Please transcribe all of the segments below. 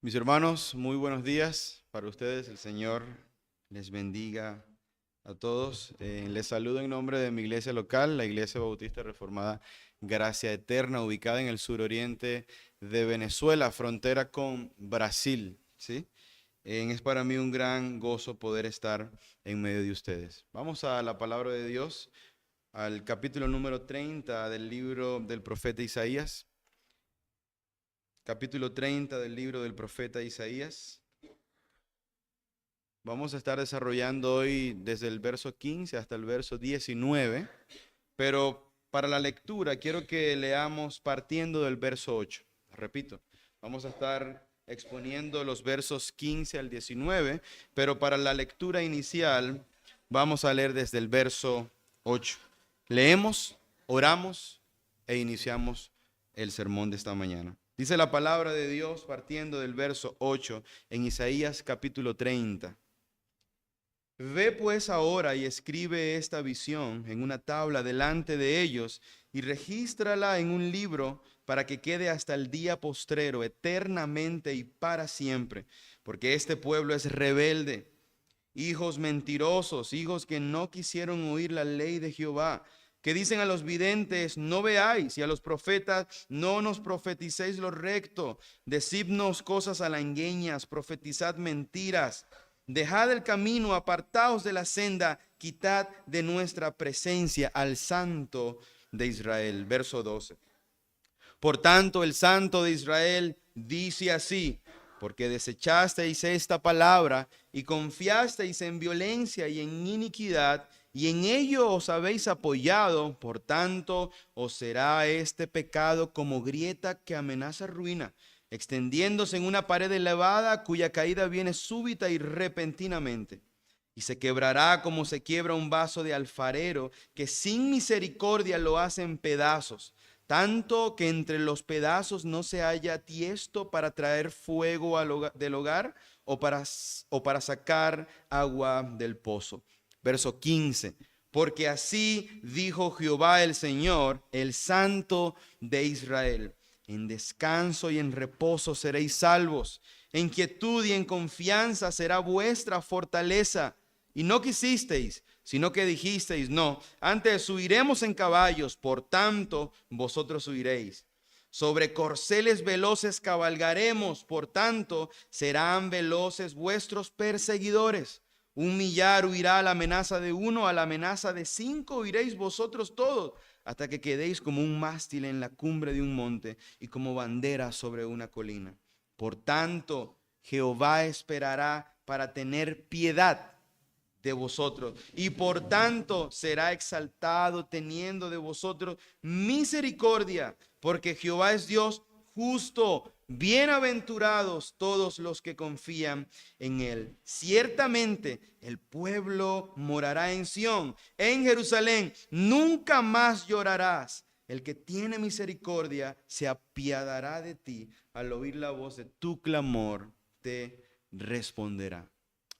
Mis hermanos, muy buenos días para ustedes. El Señor les bendiga a todos. Les saludo en nombre de mi iglesia local, la Iglesia Bautista Reformada Gracia Eterna, ubicada en el suroriente de Venezuela, frontera con Brasil, ¿sí? Es para mí un gran gozo poder estar en medio de ustedes. Vamos a la palabra de Dios, al capítulo número 30 del libro del profeta Isaías. Capítulo 30 del libro del profeta Isaías. Vamos a estar desarrollando hoy desde el verso 15 hasta el verso 19, pero para la lectura quiero que leamos partiendo del verso 8. Repito, vamos a estar exponiendo los versos 15 al 19, pero para la lectura inicial vamos a leer desde el verso 8. Leemos, oramos e iniciamos el sermón de esta mañana. Dice la palabra de Dios partiendo del verso 8 en Isaías capítulo 30. Ve pues ahora y escribe esta visión en una tabla delante de ellos y regístrala en un libro para que quede hasta el día postrero, eternamente y para siempre, porque este pueblo es rebelde, hijos mentirosos, hijos que no quisieron oír la ley de Jehová, que dicen a los videntes, no veáis, y a los profetas, no nos profeticéis lo recto, decidnos cosas halagüeñas, profetizad mentiras. Dejad el camino, apartaos de la senda, quitad de nuestra presencia al Santo de Israel. Verso 12. Por tanto, el Santo de Israel dice así: porque desechasteis esta palabra y confiasteis en violencia y en iniquidad, y en ello os habéis apoyado, por tanto, os será este pecado como grieta que amenaza ruina, extendiéndose en una pared elevada cuya caída viene súbita y repentinamente. Y se quebrará como se quiebra un vaso de alfarero, que sin misericordia lo hace en pedazos, tanto que entre los pedazos no se halla tiesto para traer fuego del hogar o para sacar agua del pozo. Verso 15. Porque así dijo Jehová el Señor, el Santo de Israel: en descanso y en reposo seréis salvos, en quietud y en confianza será vuestra fortaleza. Y no quisisteis, sino que dijisteis, no, antes huiremos en caballos, por tanto vosotros huiréis. Sobre corceles veloces cabalgaremos, por tanto serán veloces vuestros perseguidores. Un millar huirá a la amenaza de uno, a la amenaza de 5 huiréis vosotros todos, hasta que quedéis como un mástil en la cumbre de un monte y como bandera sobre una colina. Por tanto, Jehová esperará para tener piedad de vosotros, y por tanto será exaltado teniendo de vosotros misericordia, porque Jehová es Dios justo. Bienaventurados todos los que confían en él. Ciertamente el pueblo morará en Sión, en Jerusalén nunca más llorarás. El que tiene misericordia se apiadará de ti, al oír la voz de tu clamor te responderá.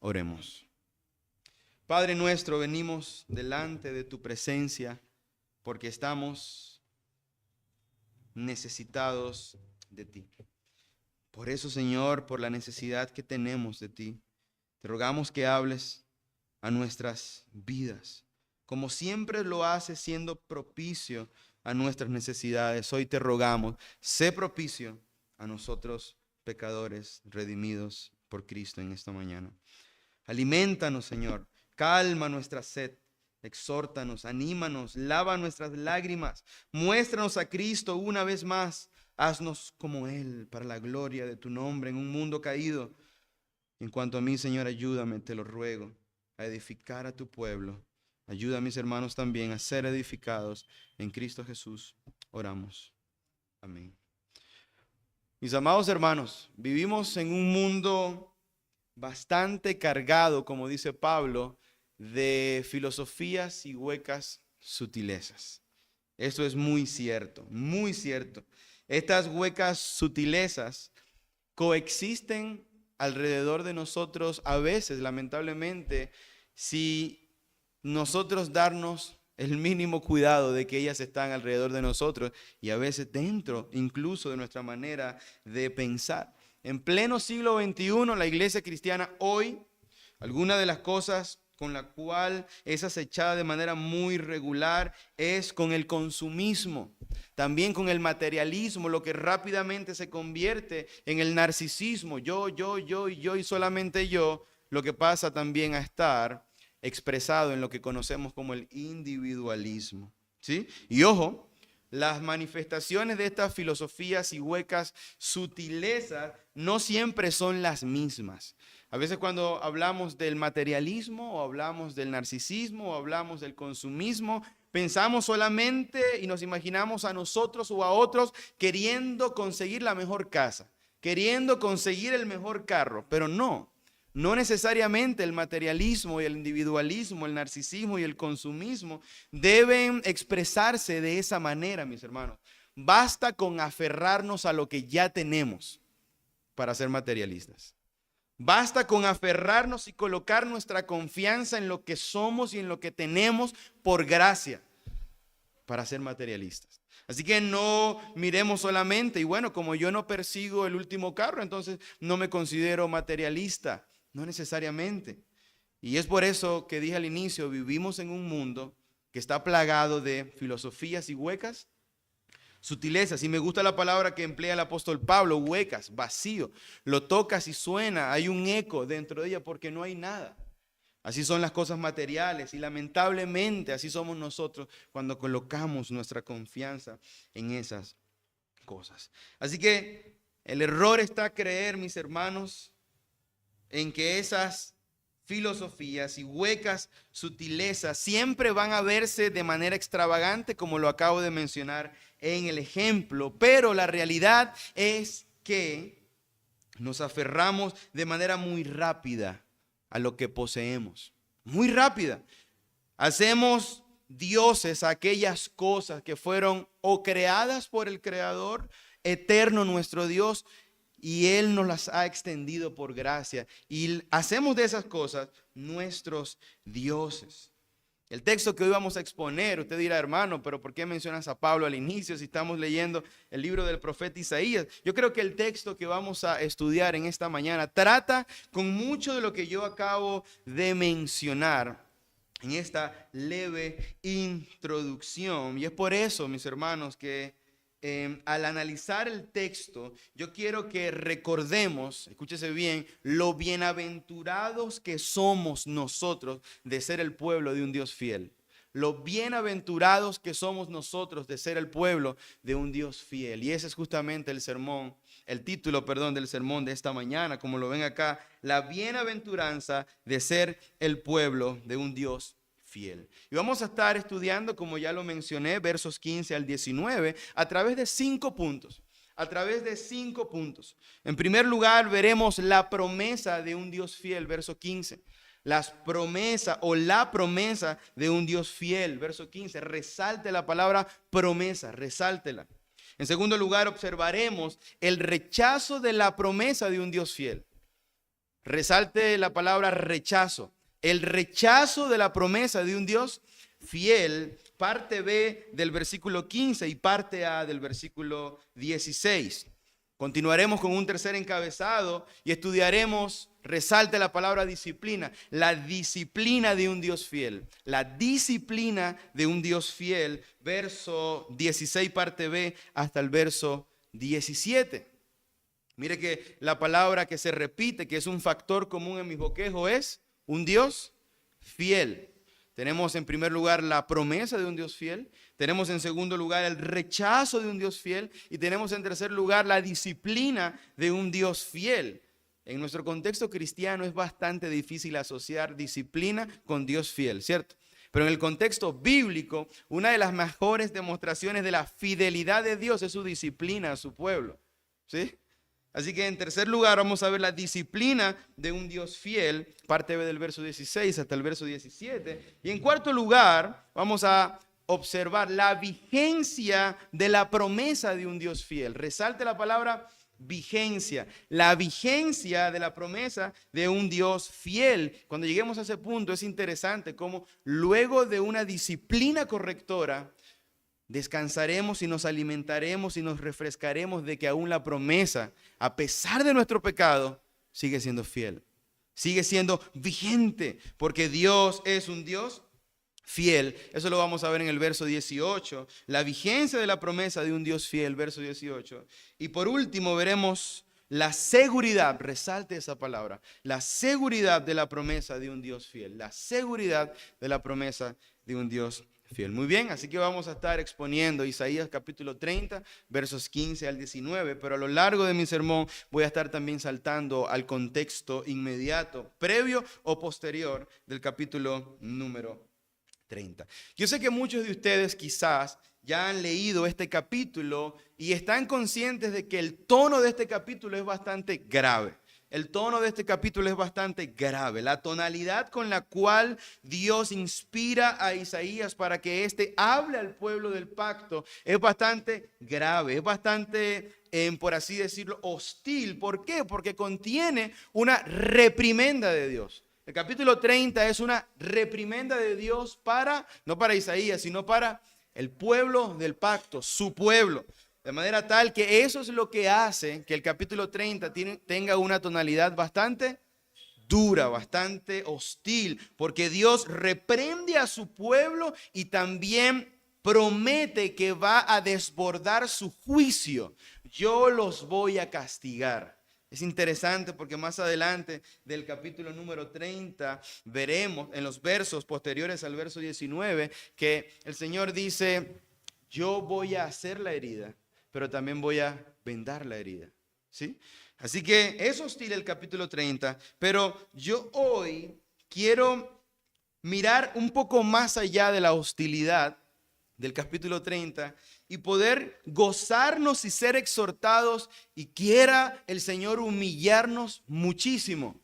Oremos. Padre nuestro, venimos delante de tu presencia porque estamos necesitados de ti. Por eso, Señor, por la necesidad que tenemos de ti, te rogamos que hables a nuestras vidas, como siempre lo haces, siendo propicio a nuestras necesidades. Hoy te rogamos, sé propicio a nosotros pecadores redimidos por Cristo en esta mañana. Aliméntanos, Señor. Calma nuestra sed, exhórtanos, anímanos, lava nuestras lágrimas, muéstranos a Cristo una vez más, haznos como Él para la gloria de tu nombre en un mundo caído. En cuanto a mí, Señor, ayúdame, te lo ruego, a edificar a tu pueblo. Ayuda a mis hermanos también a ser edificados en Cristo Jesús. Oramos. Amén. Mis amados hermanos, vivimos en un mundo bastante cargado, como dice Pablo, de filosofías y huecas sutilezas. Eso es muy cierto, muy cierto. Estas huecas sutilezas coexisten alrededor de nosotros a veces, lamentablemente, si nosotros darnos el mínimo cuidado de que ellas están alrededor de nosotros y a veces dentro incluso de nuestra manera de pensar. En pleno siglo XXI, la iglesia cristiana hoy, alguna de las cosas con la cual es acechada de manera muy regular es con el consumismo, también con el materialismo, lo que rápidamente se convierte en el narcisismo, yo y solamente yo, lo que pasa también a estar expresado en lo que conocemos como el individualismo, ¿sí? Y ojo, las manifestaciones de estas filosofías y huecas sutilezas no siempre son las mismas. A veces cuando hablamos del materialismo o hablamos del narcisismo o hablamos del consumismo, pensamos solamente y nos imaginamos a nosotros o a otros queriendo conseguir la mejor casa, queriendo conseguir el mejor carro, pero no necesariamente el materialismo y el individualismo, el narcisismo y el consumismo deben expresarse de esa manera, mis hermanos. Basta con aferrarnos a lo que ya tenemos para ser materialistas. Basta con aferrarnos y colocar nuestra confianza en lo que somos y en lo que tenemos por gracia para ser materialistas. Así que no miremos solamente, y bueno, como yo no persigo el último carro, entonces no me considero materialista. No necesariamente. Y es por eso que dije al inicio, vivimos en un mundo que está plagado de filosofías y huecas, sutilezas. Y me gusta la palabra que emplea el apóstol Pablo, huecas, vacío. Lo tocas y suena, hay un eco dentro de ella porque no hay nada. Así son las cosas materiales y lamentablemente así somos nosotros cuando colocamos nuestra confianza en esas cosas. Así que el error está creer, mis hermanos, en que esas filosofías y huecas sutilezas siempre van a verse de manera extravagante, como lo acabo de mencionar en el ejemplo, pero la realidad es que nos aferramos de manera muy rápida a lo que poseemos, muy rápida. Hacemos dioses a aquellas cosas que fueron o creadas por el Creador eterno, nuestro Dios, y Él nos las ha extendido por gracia. Y hacemos de esas cosas nuestros dioses. El texto que hoy vamos a exponer, usted dirá, hermano, pero ¿por qué mencionas a Pablo al inicio si estamos leyendo el libro del profeta Isaías? Yo creo que el texto que vamos a estudiar en esta mañana trata con mucho de lo que yo acabo de mencionar en esta leve introducción. Y es por eso, mis hermanos, que al analizar el texto, yo quiero que recordemos, escúchese bien, lo bienaventurados que somos nosotros de ser el pueblo de un Dios fiel. Lo bienaventurados que somos nosotros de ser el pueblo de un Dios fiel. Y ese es justamente el sermón, el título, perdón, del sermón de esta mañana, como lo ven acá, la bienaventuranza de ser el pueblo de un Dios fiel. Y vamos a estar estudiando, como ya lo mencioné, versos 15 al 19, a través de 5 puntos. A través de 5 puntos. En primer lugar, veremos la promesa de un Dios fiel, verso 15. Las promesas o la promesa de un Dios fiel, verso 15. Resalte la palabra promesa, resáltela. En segundo lugar, observaremos el rechazo de la promesa de un Dios fiel. Resalte la palabra rechazo. El rechazo de la promesa de un Dios fiel, parte B del versículo 15 y parte A del versículo 16. Continuaremos con un tercer encabezado y estudiaremos, resalte la palabra disciplina, la disciplina de un Dios fiel. La disciplina de un Dios fiel, verso 16, parte B, hasta el verso 17. Mire que la palabra que se repite, que es un factor común en mi bosquejo, es un Dios fiel. Tenemos en primer lugar la promesa de un Dios fiel, tenemos en segundo lugar el rechazo de un Dios fiel y tenemos en tercer lugar la disciplina de un Dios fiel. En nuestro contexto cristiano es bastante difícil asociar disciplina con Dios fiel, ¿cierto? Pero en el contexto bíblico, una de las mejores demostraciones de la fidelidad de Dios es su disciplina a su pueblo, ¿sí? Así que en tercer lugar vamos a ver la disciplina de un Dios fiel, parte B del verso 16 hasta el verso 17. Y en cuarto lugar vamos a observar la vigencia de la promesa de un Dios fiel. Resalte la palabra vigencia, la vigencia de la promesa de un Dios fiel. Cuando lleguemos a ese punto es interesante cómo luego de una disciplina correctora, descansaremos y nos alimentaremos y nos refrescaremos de que aún la promesa, a pesar de nuestro pecado, sigue siendo fiel, sigue siendo vigente, porque Dios es un Dios fiel. Eso lo vamos a ver en el verso 18, la vigencia de la promesa de un Dios fiel, verso 18. Y por último veremos la seguridad, resalte esa palabra, la seguridad de la promesa de un Dios fiel, la seguridad de la promesa de un Dios fiel. Muy bien, así que vamos a estar exponiendo Isaías capítulo 30, versos 15 al 19, pero a lo largo de mi sermón voy a estar también saltando al contexto inmediato, previo o posterior del capítulo número 30. Yo sé que muchos de ustedes quizás ya han leído este capítulo y están conscientes de que el tono de este capítulo es bastante grave. El tono de este capítulo es bastante grave. La tonalidad con la cual Dios inspira a Isaías para que éste hable al pueblo del pacto es bastante grave, es bastante, por así decirlo, hostil. ¿Por qué? Porque contiene una reprimenda de Dios. El capítulo 30 es una reprimenda de Dios no para Isaías, sino para el pueblo del pacto, su pueblo. De manera tal que eso es lo que hace que el capítulo 30 tenga una tonalidad bastante dura, bastante hostil, porque Dios reprende a su pueblo y también promete que va a desbordar su juicio. Yo los voy a castigar. Es interesante porque más adelante del capítulo número 30 veremos en los versos posteriores al verso 19 que el Señor dice, yo voy a hacer la herida, pero también voy a vendar la herida. ¿Sí? Así que es hostil el capítulo 30, pero yo hoy quiero mirar un poco más allá de la hostilidad del capítulo 30 y poder gozarnos y ser exhortados, y quiera el Señor humillarnos muchísimo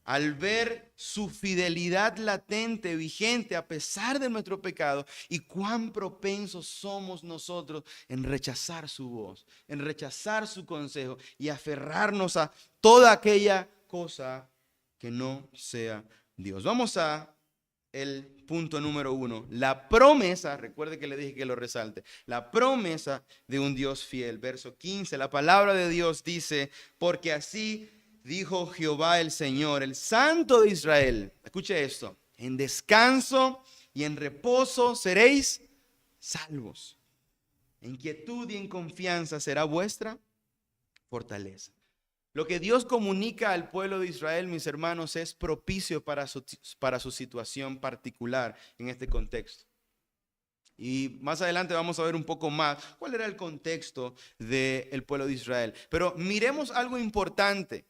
al ver su fidelidad latente, vigente, a pesar de nuestro pecado, y cuán propensos somos nosotros en rechazar su voz, en rechazar su consejo y aferrarnos a toda aquella cosa que no sea Dios. Vamos a el punto número 1, la promesa, recuerde que le dije que lo resalte, la promesa de un Dios fiel. Verso 15, la palabra de Dios dice, porque así dijo Jehová el Señor, el Santo de Israel. Escuche esto, en descanso y en reposo seréis salvos. En quietud y en confianza será vuestra fortaleza. Lo que Dios comunica al pueblo de Israel, mis hermanos, es propicio para su situación particular en este contexto. Y más adelante vamos a ver un poco más cuál era el contexto del pueblo de Israel. Pero miremos algo importante.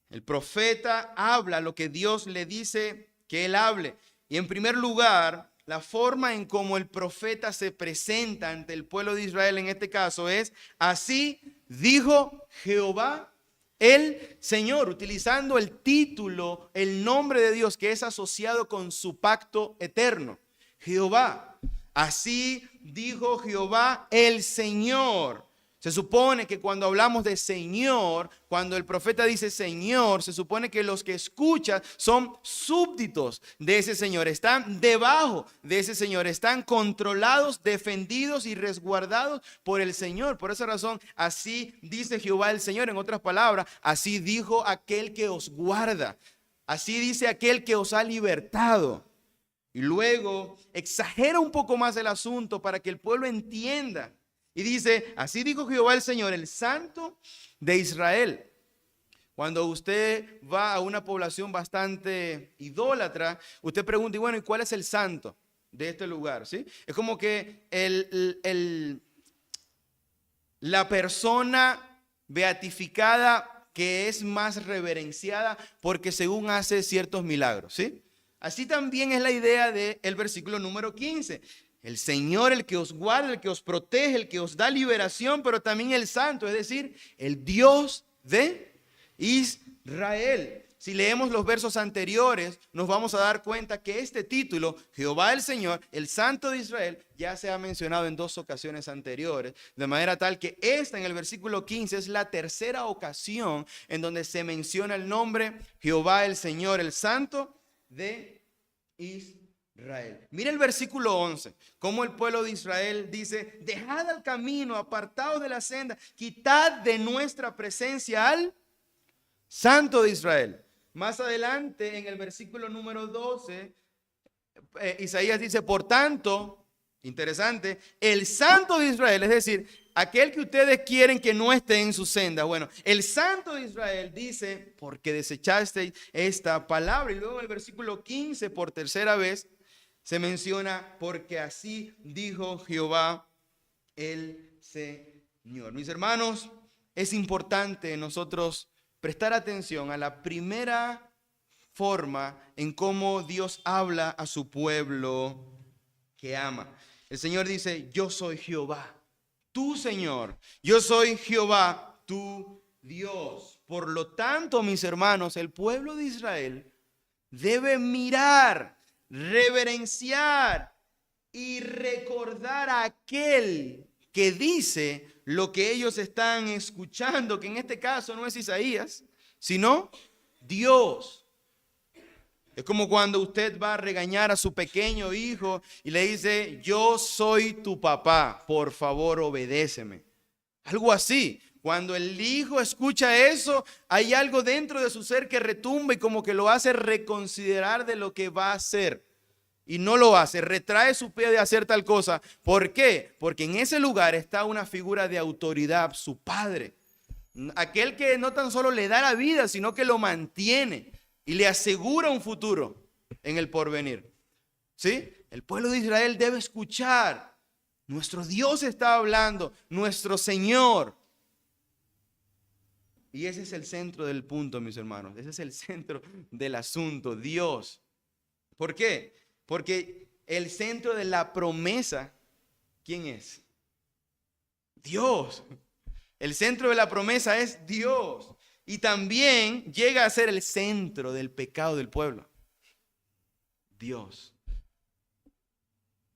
El profeta habla lo que Dios le dice que él hable. Y en primer lugar, la forma en cómo el profeta se presenta ante el pueblo de Israel en este caso es, así dijo Jehová el Señor, utilizando el título, el nombre de Dios que es asociado con su pacto eterno. Jehová, así dijo Jehová el Señor. Se supone que cuando hablamos de Señor, cuando el profeta dice Señor, se supone que los que escuchan son súbditos de ese Señor, están debajo de ese Señor, están controlados, defendidos y resguardados por el Señor. Por esa razón, así dice Jehová el Señor. En otras palabras, así dijo aquel que os guarda, así dice aquel que os ha libertado. Y luego exagera un poco más el asunto para que el pueblo entienda. Y dice, así dijo Jehová el Señor, el Santo de Israel. Cuando usted va a una población bastante idólatra, usted pregunta, y bueno, ¿y cuál es el santo de este lugar? ¿Sí? Es como que la persona beatificada que es más reverenciada porque según hace ciertos milagros. ¿Sí? Así también es la idea del versículo número 15. El Señor, el que os guarda, el que os protege, el que os da liberación, pero también el Santo, es decir, el Dios de Israel. Si leemos los versos anteriores, nos vamos a dar cuenta que este título, Jehová el Señor, el Santo de Israel, ya se ha mencionado en 2 ocasiones anteriores, de manera tal que esta en el versículo 15 es la tercera ocasión en donde se menciona el nombre Jehová el Señor, el Santo de Israel. Israel. Mira el versículo 11, cómo el pueblo de Israel dice: dejad el camino, apartaos de la senda, quitad de nuestra presencia al Santo de Israel. Más adelante, en el versículo número 12, Isaías dice: por tanto, interesante, el Santo de Israel, es decir, aquel que ustedes quieren que no esté en su senda. Bueno, el Santo de Israel dice: porque desechasteis esta palabra. Y luego en el versículo 15, por tercera vez, se menciona: porque así dijo Jehová el Señor. Mis hermanos, es importante nosotros prestar atención a la primera forma en cómo Dios habla a su pueblo que ama. El Señor dice: yo soy Jehová, tu Señor. Yo soy Jehová, tu Dios. Por lo tanto, mis hermanos, el pueblo de Israel debe mirar, reverenciar y recordar a aquel que dice lo que ellos están escuchando, que en este caso no es Isaías, sino Dios. Es como cuando usted va a regañar a su pequeño hijo y le dice: yo soy tu papá, por favor obedéceme. Algo así. Cuando el hijo escucha eso, hay algo dentro de su ser que retumba y como que lo hace reconsiderar de lo que va a hacer. Y no lo hace, retrae su pie de hacer tal cosa. ¿Por qué? Porque en ese lugar está una figura de autoridad, su padre. Aquel que no tan solo le da la vida, sino que lo mantiene y le asegura un futuro en el porvenir. ¿Sí? El pueblo de Israel debe escuchar. Nuestro Dios está hablando, nuestro Señor. Y ese es el centro del punto, mis hermanos. Ese es el centro del asunto, Dios. ¿Por qué? Porque el centro de la promesa, ¿quién es? Dios. El centro de la promesa es Dios. Y también llega a ser el centro del pecado del pueblo. Dios.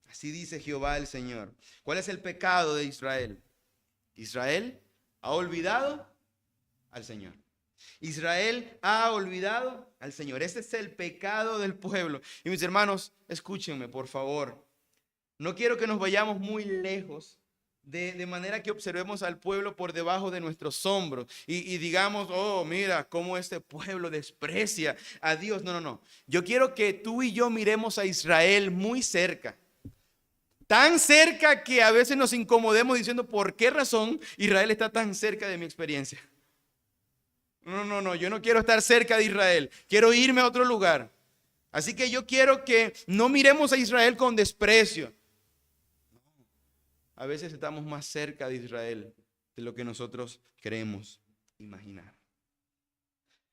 Así dice Jehová el Señor. ¿Cuál es el pecado de Israel? Israel ha olvidado al Señor. Israel ha olvidado al Señor. Ese es el pecado del pueblo. Y mis hermanos, escúchenme, por favor. No quiero que nos vayamos muy lejos, de manera que observemos al pueblo por debajo de nuestros hombros y digamos: oh, mira cómo este pueblo desprecia a Dios. No, no, no. Yo quiero que tú y yo miremos a Israel muy cerca. Tan cerca que a veces nos incomodemos diciendo: ¿por qué razón Israel está tan cerca de mi experiencia? No, yo no quiero estar cerca de Israel, quiero irme a otro lugar. Así que yo quiero que no miremos a Israel con desprecio. A veces estamos más cerca de Israel de lo que nosotros queremos imaginar.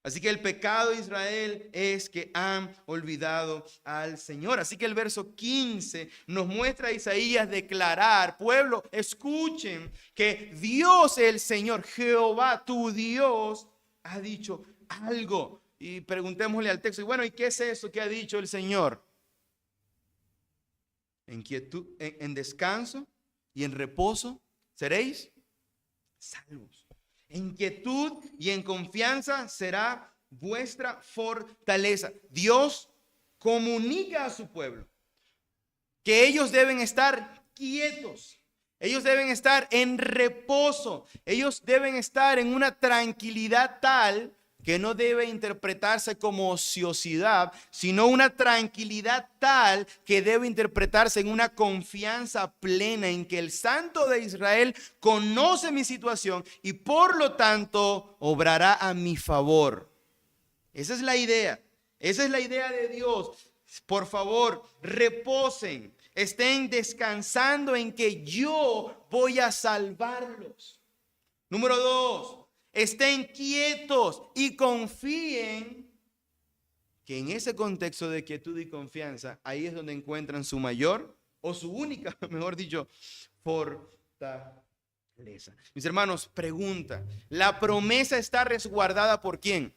Así que el pecado de Israel es que han olvidado al Señor. Así que el verso 15 nos muestra a Isaías declarar: pueblo, escuchen que Dios el Señor, Jehová tu Dios, ha dicho algo. Y preguntémosle al texto: y bueno, ¿y qué es eso que ha dicho el Señor? En quietud, en descanso y en reposo seréis salvos. En quietud y en confianza será vuestra fortaleza. Dios comunica a su pueblo que ellos deben estar quietos. Ellos deben estar en reposo. Ellos deben estar en una tranquilidad tal que no debe interpretarse como ociosidad, sino una tranquilidad tal que debe interpretarse en una confianza plena en que el Santo de Israel conoce mi situación y por lo tanto obrará a mi favor. Esa es la idea. Esa es la idea de Dios. Por favor, reposen. Estén descansando en que yo voy a salvarlos. Número 2, estén quietos y confíen que en ese contexto de quietud y confianza, ahí es donde encuentran su mayor o su única, mejor dicho, fortaleza. Mis hermanos, pregunta: ¿la promesa está resguardada por quién?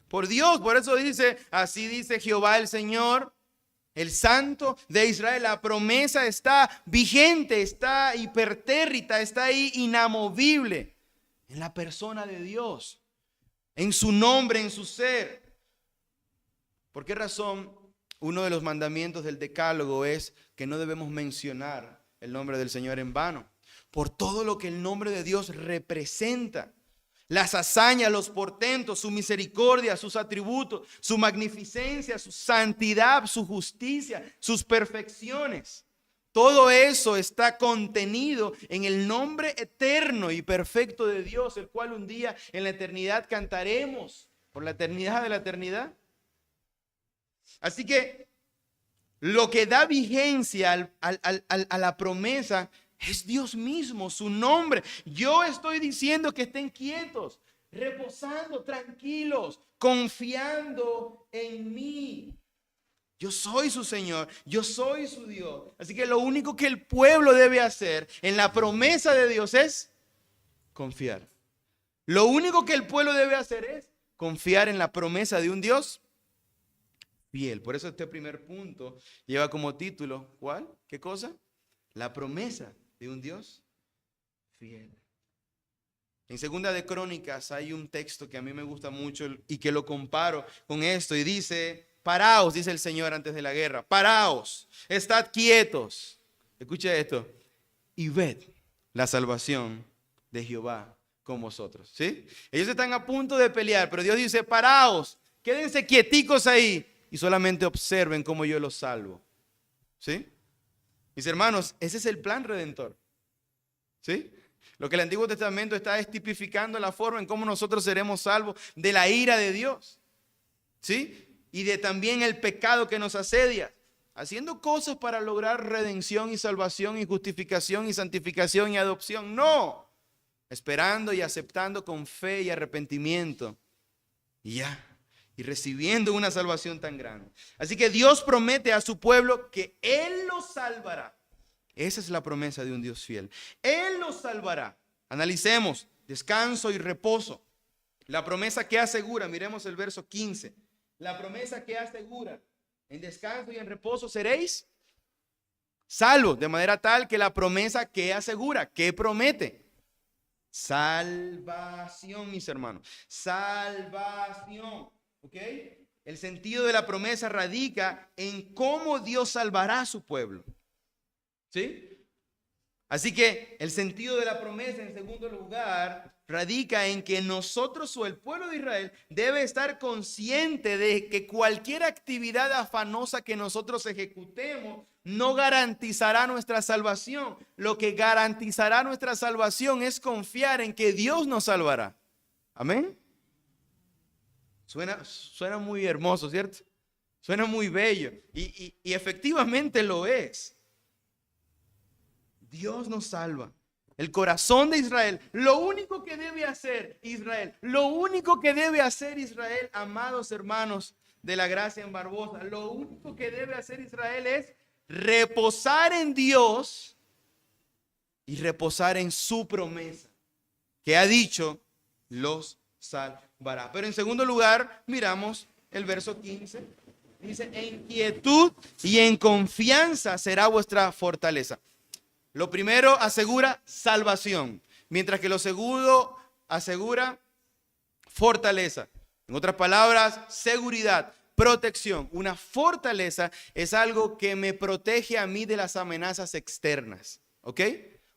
Por Dios. Por eso dice: así dice Jehová el Señor, el Santo de Israel. La promesa está vigente, está hipertérrita, está ahí inamovible en la persona de Dios, en su nombre, en su ser. ¿Por qué razón uno de los mandamientos del Decálogo es que no debemos mencionar el nombre del Señor en vano, por todo lo que el nombre de Dios representa. Las hazañas, los portentos, su misericordia, sus atributos, su magnificencia, su santidad, su justicia, sus perfecciones. Todo eso está contenido en el nombre eterno y perfecto de Dios, el cual un día en la eternidad cantaremos por la eternidad de la eternidad. Así que lo que da vigencia a la promesa es Dios mismo, su nombre. Yo estoy diciendo que estén quietos, reposando, tranquilos, confiando en mí. Yo soy su Señor, yo soy su Dios. Así que lo único que el pueblo debe hacer en la promesa de Dios es confiar. Lo único que el pueblo debe hacer es confiar en la promesa de un Dios fiel. Por eso este primer punto lleva como título, ¿cuál? ¿Qué cosa? La promesa de un Dios fiel. En Segunda de Crónicas hay un texto que a mí me gusta mucho y que lo comparo con esto y dice: paraos, dice el Señor antes de la guerra, paraos, estad quietos. Escucha esto. Y ved la salvación de Jehová con vosotros. ¿Sí? Ellos están a punto de pelear, pero Dios dice: paraos, quédense quieticos ahí y solamente observen cómo yo los salvo. ¿Sí? Mis hermanos, ese es el plan redentor. ¿Sí? Lo que el Antiguo Testamento está es tipificando la forma en cómo nosotros seremos salvos de la ira de Dios. ¿Sí? Y de también el pecado que nos asedia, haciendo cosas para lograr redención y salvación y justificación y santificación y adopción. No, esperando y aceptando con fe y arrepentimiento y ya, y recibiendo una salvación tan grande. Así que Dios promete a su pueblo que Él los salvará. Esa es la promesa de un Dios fiel. Él los salvará. Analicemos descanso y reposo. La promesa que asegura, miremos el verso 15. La promesa que asegura: en descanso y en reposo seréis salvos, de manera tal que la promesa que asegura, que promete, salvación, mis hermanos, salvación, ¿ok? El sentido de la promesa radica en cómo Dios salvará a su pueblo, ¿sí? Así que el sentido de la promesa, en segundo lugar, radica en que nosotros o el pueblo de Israel debe estar consciente de que cualquier actividad afanosa que nosotros ejecutemos no garantizará nuestra salvación. Lo que garantizará nuestra salvación es confiar en que Dios nos salvará. Amén. Suena muy hermoso, ¿cierto? Suena muy bello y efectivamente lo es. Dios nos salva. El corazón de Israel, lo único que debe hacer Israel, amados hermanos de la gracia en Barbosa, lo único que debe hacer Israel es reposar en Dios y reposar en su promesa, que ha dicho, los salvará. Pero en segundo lugar, miramos el verso 15. Dice: en quietud y en confianza será vuestra fortaleza. Lo primero asegura salvación, mientras que lo segundo asegura fortaleza. En otras palabras, seguridad, protección. Una fortaleza es algo que me protege a mí de las amenazas externas. ¿Ok?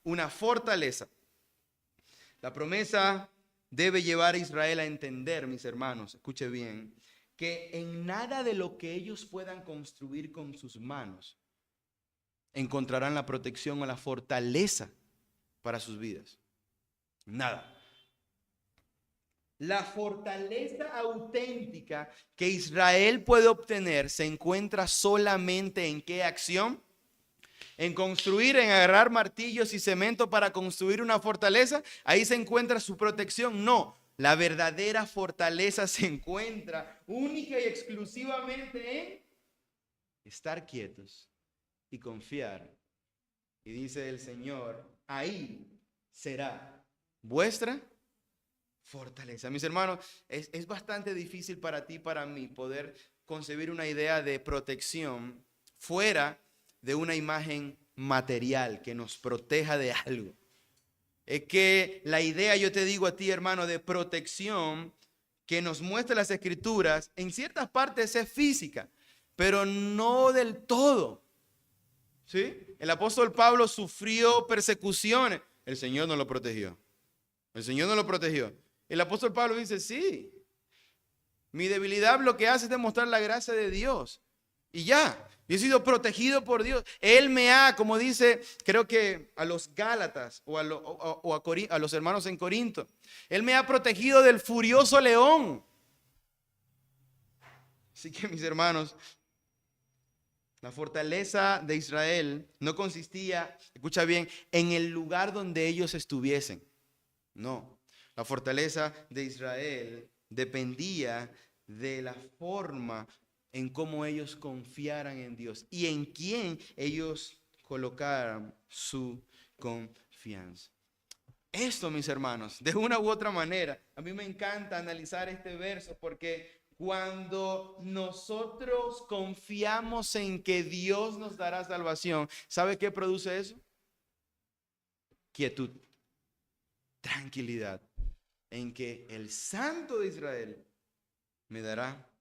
Una fortaleza. La promesa debe llevar a Israel a entender, mis hermanos, escuche bien, que en nada de lo que ellos puedan construir con sus manos encontrarán la protección o la fortaleza para sus vidas. Nada. La fortaleza auténtica que Israel puede obtener se encuentra solamente en ¿qué acción? En construir, en agarrar martillos y cemento para construir una fortaleza. Ahí se encuentra su protección. No, la verdadera fortaleza se encuentra única y exclusivamente en estar quietos y confiar. Y dice el Señor: ahí será vuestra fortaleza. Mis hermanos, es bastante difícil para ti y para mí poder concebir una idea de protección fuera de una imagen material que nos proteja de algo. Es que la idea, yo te digo a ti, hermano, de protección que nos muestra las Escrituras, en ciertas partes es física. pero no del todo. ¿Sí? El apóstol Pablo sufrió persecuciones. El Señor no lo protegió. El Señor no lo protegió. El apóstol Pablo dice, sí, mi debilidad lo que hace es demostrar la gracia de Dios. Y ya, yo he sido protegido por Dios. Él me ha, como dice, creo que a los Gálatas o a los hermanos en Corinto, Él me ha protegido del furioso león. Así que mis hermanos, la fortaleza de Israel no consistía, escucha bien, en el lugar donde ellos estuviesen. No, la fortaleza de Israel dependía de la forma en cómo ellos confiaran en Dios y en quién ellos colocaran su confianza. Esto, mis hermanos, de una u otra manera, a mí me encanta analizar este verso porque cuando nosotros confiamos en que Dios nos dará salvación, ¿sabe qué produce eso? Quietud, tranquilidad, en que el Santo de Israel me dará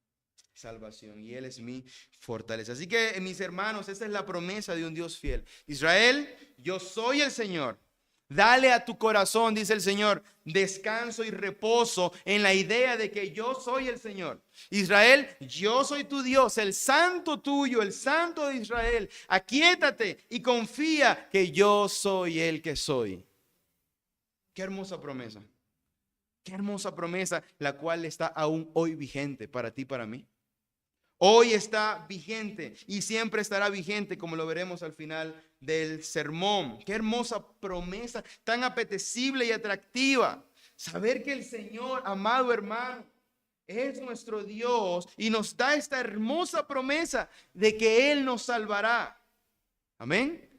salvación y Él es mi fortaleza. Así que, mis hermanos, esa es la promesa de un Dios fiel. Israel, yo soy el Señor. Dale a tu corazón, dice el Señor, descanso y reposo en la idea de que yo soy el Señor. Israel, yo soy tu Dios, el santo tuyo, el santo de Israel. Aquíétate y confía que yo soy el que soy. Qué hermosa promesa. Qué hermosa promesa, la cual está aún hoy vigente para ti y para mí. Hoy está vigente y siempre estará vigente, como lo veremos al final del sermón. Qué hermosa promesa, tan apetecible y atractiva. Saber que el Señor, amado hermano, es nuestro Dios y nos da esta hermosa promesa de que Él nos salvará. Amén.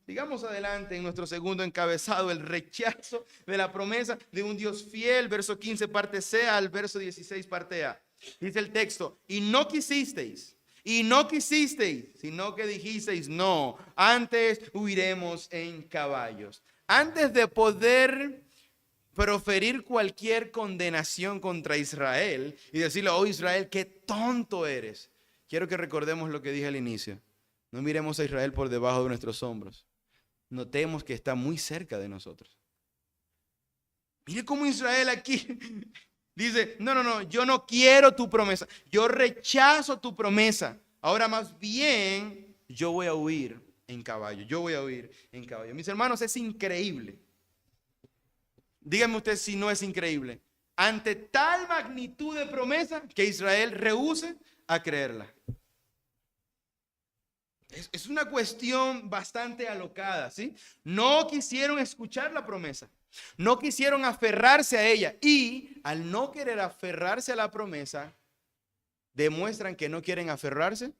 Sigamos adelante en nuestro segundo encabezado, el rechazo de la promesa de un Dios fiel, verso 15 parte C al verso 16 parte A. Dice el texto, y no quisisteis, sino que dijisteis, no, antes huiremos en caballos. Antes de poder proferir cualquier condenación contra Israel y decirle, oh Israel, qué tonto eres, quiero que recordemos lo que dije al inicio. No miremos a Israel por debajo de nuestros hombros. Notemos que está muy cerca de nosotros. Mire cómo Israel aquí dice, no, yo no quiero tu promesa. Yo rechazo tu promesa. Ahora más bien, yo voy a huir en caballo. Mis hermanos, es increíble. Díganme usted si no es increíble. Ante tal magnitud de promesa que Israel rehúse a creerla. Es una cuestión bastante alocada, ¿sí? No quisieron escuchar la promesa. No quisieron aferrarse a ella. Y al no querer aferrarse a la promesa, demuestran que no quieren aferrarse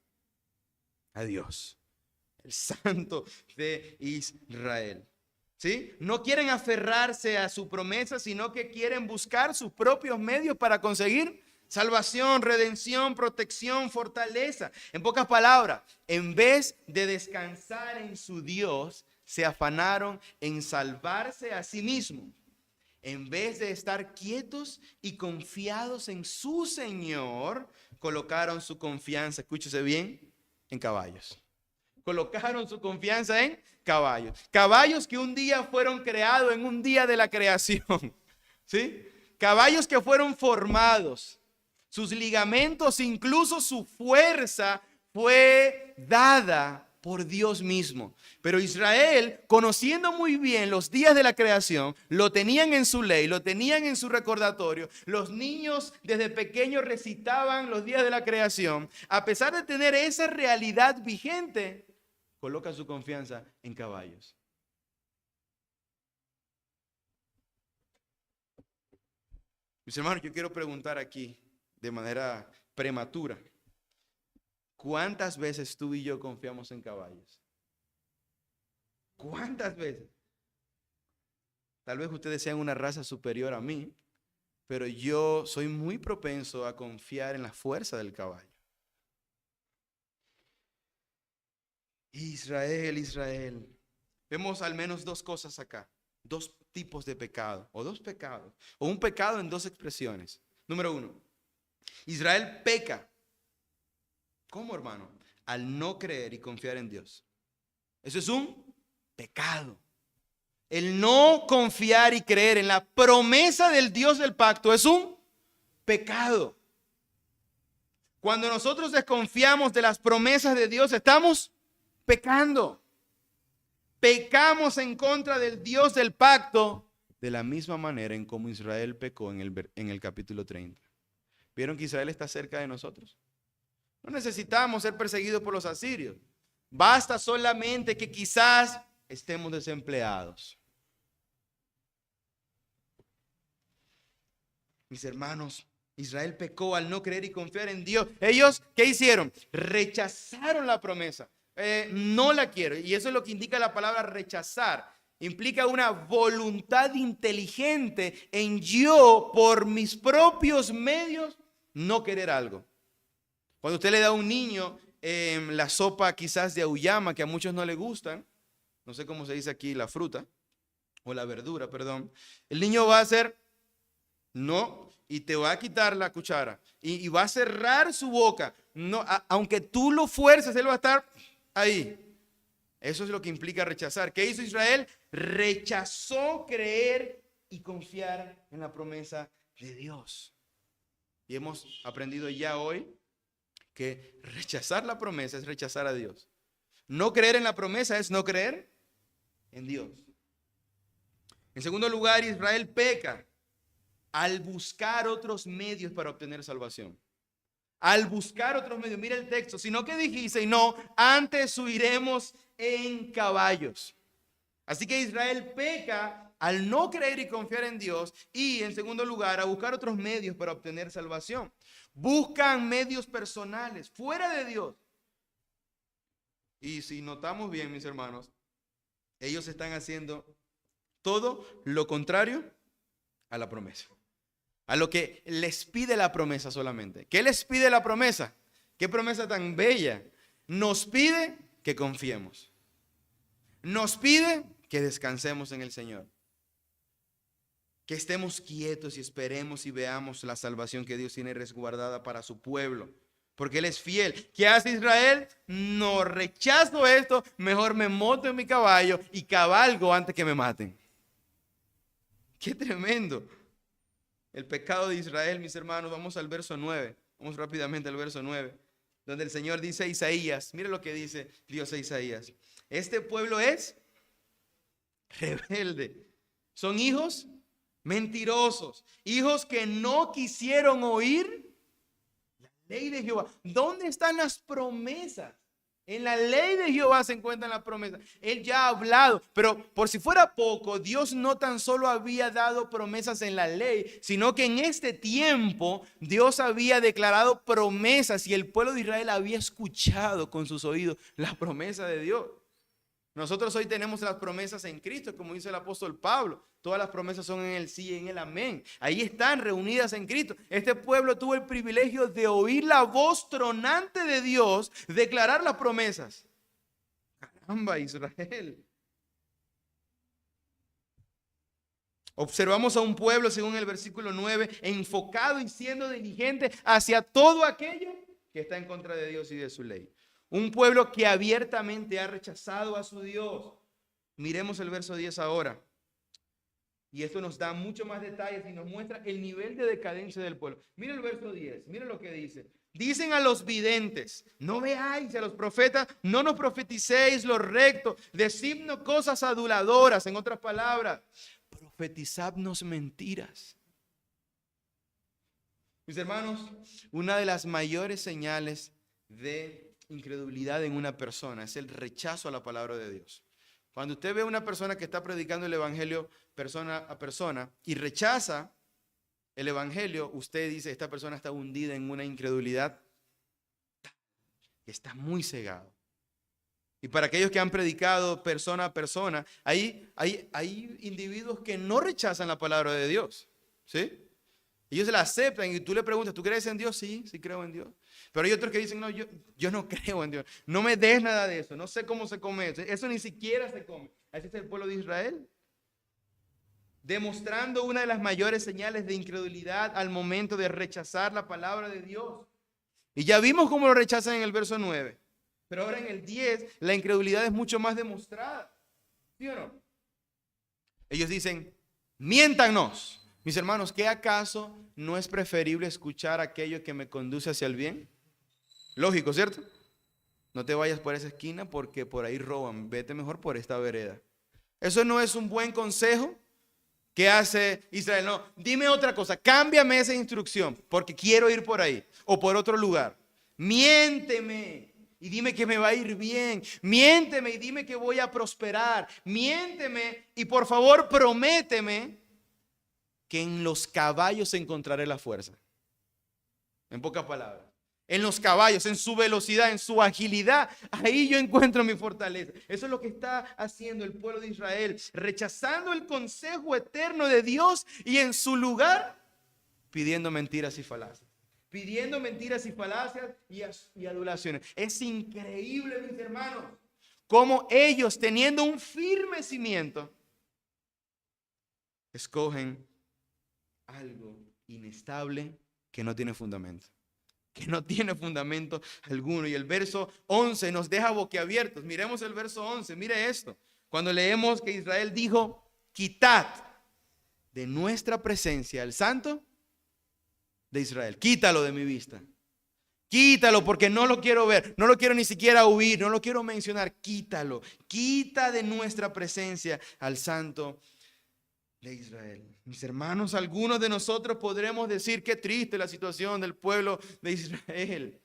a Dios, el Santo de Israel. ¿Sí? No quieren aferrarse a su promesa, sino que quieren buscar sus propios medios para conseguir salvación, redención, protección, fortaleza. En pocas palabras, en vez de descansar en su Dios, se afanaron en salvarse a sí mismos. En vez de estar quietos y confiados en su Señor, colocaron su confianza, escúchese bien, en caballos. Colocaron su confianza en caballos. Caballos que un día fueron creados en un día de la creación. ¿Sí? Caballos que fueron formados. Sus ligamentos, incluso su fuerza fue dada por Dios mismo. Pero Israel, conociendo muy bien los días de la creación, lo tenían en su ley, lo tenían en su recordatorio. Los niños desde pequeños recitaban los días de la creación. A pesar de tener esa realidad vigente, colocan su confianza en caballos. Mis hermanos, yo quiero preguntar aquí de manera prematura, ¿cuántas veces tú y yo confiamos en caballos? ¿Cuántas veces? Tal vez ustedes sean una raza superior a mí, pero yo soy muy propenso a confiar en la fuerza del caballo. Israel. Vemos al menos dos cosas acá, dos tipos de pecado, o dos pecados, o un pecado en dos expresiones. Número uno, Israel peca ¿Cómo, hermano? Al no creer y confiar en Dios. Eso es un pecado. El no confiar y creer en la promesa del Dios del pacto es un pecado. Cuando nosotros desconfiamos de las promesas de Dios, estamos pecando. Pecamos en contra del Dios del pacto de la misma manera en como Israel pecó en el capítulo 30. ¿Vieron que Israel está cerca de nosotros? No necesitamos ser perseguidos por los asirios. Basta solamente que quizás estemos desempleados. Mis hermanos, Israel pecó al no creer y confiar en Dios. Ellos, ¿qué hicieron? Rechazaron la promesa. No la quiero. Y eso es lo que indica la palabra rechazar. Implica una voluntad inteligente en yo, por mis propios medios, no querer algo. Cuando usted le da a un niño la sopa quizás de auyama, que a muchos no le gustan, no sé cómo se dice aquí, la fruta, o la verdura, perdón, el niño va a hacer no, y te va a quitar la cuchara, y va a cerrar su boca. No, aunque tú lo fuerces, él va a estar ahí. Eso es lo que implica rechazar. ¿Qué hizo Israel? Rechazó creer y confiar en la promesa de Dios. Y hemos aprendido ya hoy que rechazar la promesa es rechazar a Dios. No creer en la promesa es no creer en Dios. En segundo lugar, Israel peca al buscar otros medios para obtener salvación. Al buscar otros medios. Mira el texto. Sino que dijiste, no, antes huiremos en caballos. Así que Israel peca al no creer y confiar en Dios. Y en segundo lugar, a buscar otros medios para obtener salvación. Buscan medios personales fuera de Dios. Y si notamos bien, mis hermanos, ellos están haciendo todo lo contrario a la promesa. A lo que les pide la promesa solamente. ¿Qué les pide la promesa? ¿Qué promesa tan bella? Nos pide que confiemos. Nos pide que descansemos en el Señor. Que estemos quietos y esperemos y veamos la salvación que Dios tiene resguardada para su pueblo. Porque Él es fiel. ¿Qué hace Israel? No rechazo esto, mejor me monto en mi caballo y cabalgo antes que me maten. ¡Qué tremendo! El pecado de Israel, mis hermanos. Vamos al verso 9. Vamos rápidamente al verso 9. Donde el Señor dice a Isaías. Mire lo que dice Dios a Isaías. Este pueblo es rebelde. Son hijos mentirosos. Hijos que no quisieron oír la ley de Jehová. ¿Dónde están las promesas? En la ley de Jehová se encuentran las promesas. Él ya ha hablado, pero por si fuera poco, Dios no tan solo había dado promesas en la ley, sino que en este tiempo Dios había declarado promesas y el pueblo de Israel había escuchado con sus oídos la promesa de Dios. Nosotros hoy tenemos las promesas en Cristo, como dice el apóstol Pablo. Todas las promesas son en el sí y en el amén. Ahí están reunidas en Cristo. Este pueblo tuvo el privilegio de oír la voz tronante de Dios, declarar las promesas. Caramba, Israel. Observamos a un pueblo, según el versículo 9, enfocado y siendo diligente hacia todo aquello que está en contra de Dios y de su ley. Un pueblo que abiertamente ha rechazado a su Dios. Miremos el verso 10 ahora. Y esto nos da mucho más detalles y nos muestra el nivel de decadencia del pueblo. Mira el verso 10, mira lo que dice. Dicen a los videntes, no veáis, a los profetas, no nos profeticéis lo recto, decidnos cosas aduladoras. En otras palabras, profetizadnos mentiras. Mis hermanos, una de las mayores señales de incredulidad en una persona es el rechazo a la palabra de Dios. Cuando usted ve a una persona que está predicando el evangelio persona a persona y rechaza el evangelio, usted dice, esta persona está hundida en una incredulidad que está muy cegado. Y para aquellos que han predicado persona a persona, hay individuos que no rechazan la palabra de Dios, ¿sí? Ellos la aceptan y tú le preguntas, ¿tú crees en Dios? Sí, sí creo en Dios. Pero hay otros que dicen, no, yo no creo en Dios. No me des nada de eso. No sé cómo se come eso. Eso ni siquiera se come. Así es el pueblo de Israel. Demostrando una de las mayores señales de incredulidad al momento de rechazar la palabra de Dios. Y ya vimos cómo lo rechazan en el verso 9. Pero ahora en el 10, la incredulidad es mucho más demostrada. ¿Sí o no? Ellos dicen, miéntanos. Mis hermanos, ¿qué acaso no es preferible escuchar aquello que me conduce hacia el bien? Lógico, ¿cierto? No te vayas por esa esquina porque por ahí roban. Vete mejor por esta vereda. ¿Eso no es un buen consejo? ¿Qué hace Israel? No, dime otra cosa, cámbiame esa instrucción porque quiero ir por ahí o por otro lugar. Miénteme y dime que me va a ir bien. Miénteme y dime que voy a prosperar. Miénteme y por favor prométeme que en los caballos encontraré la fuerza. En pocas palabras. En los caballos, en su velocidad, en su agilidad, ahí yo encuentro mi fortaleza. Eso es lo que está haciendo el pueblo de Israel, rechazando el consejo eterno de Dios y en su lugar pidiendo mentiras y falacias. Pidiendo mentiras y falacias y adulaciones. Es increíble, mis hermanos, cómo ellos, teniendo un firme cimiento, escogen algo inestable que no tiene fundamento. Que no tiene fundamento alguno. Y el verso 11 nos deja boquiabiertos. Miremos el verso 11, mire esto. Cuando leemos que Israel dijo, quitad de nuestra presencia el santo de Israel. Quítalo de mi vista. Quítalo porque no lo quiero ver. No lo quiero ni siquiera oír. No lo quiero mencionar. Quítalo. Quita de nuestra presencia al santo de Israel. Mis hermanos, algunos de nosotros podremos decir qué triste la situación del pueblo de Israel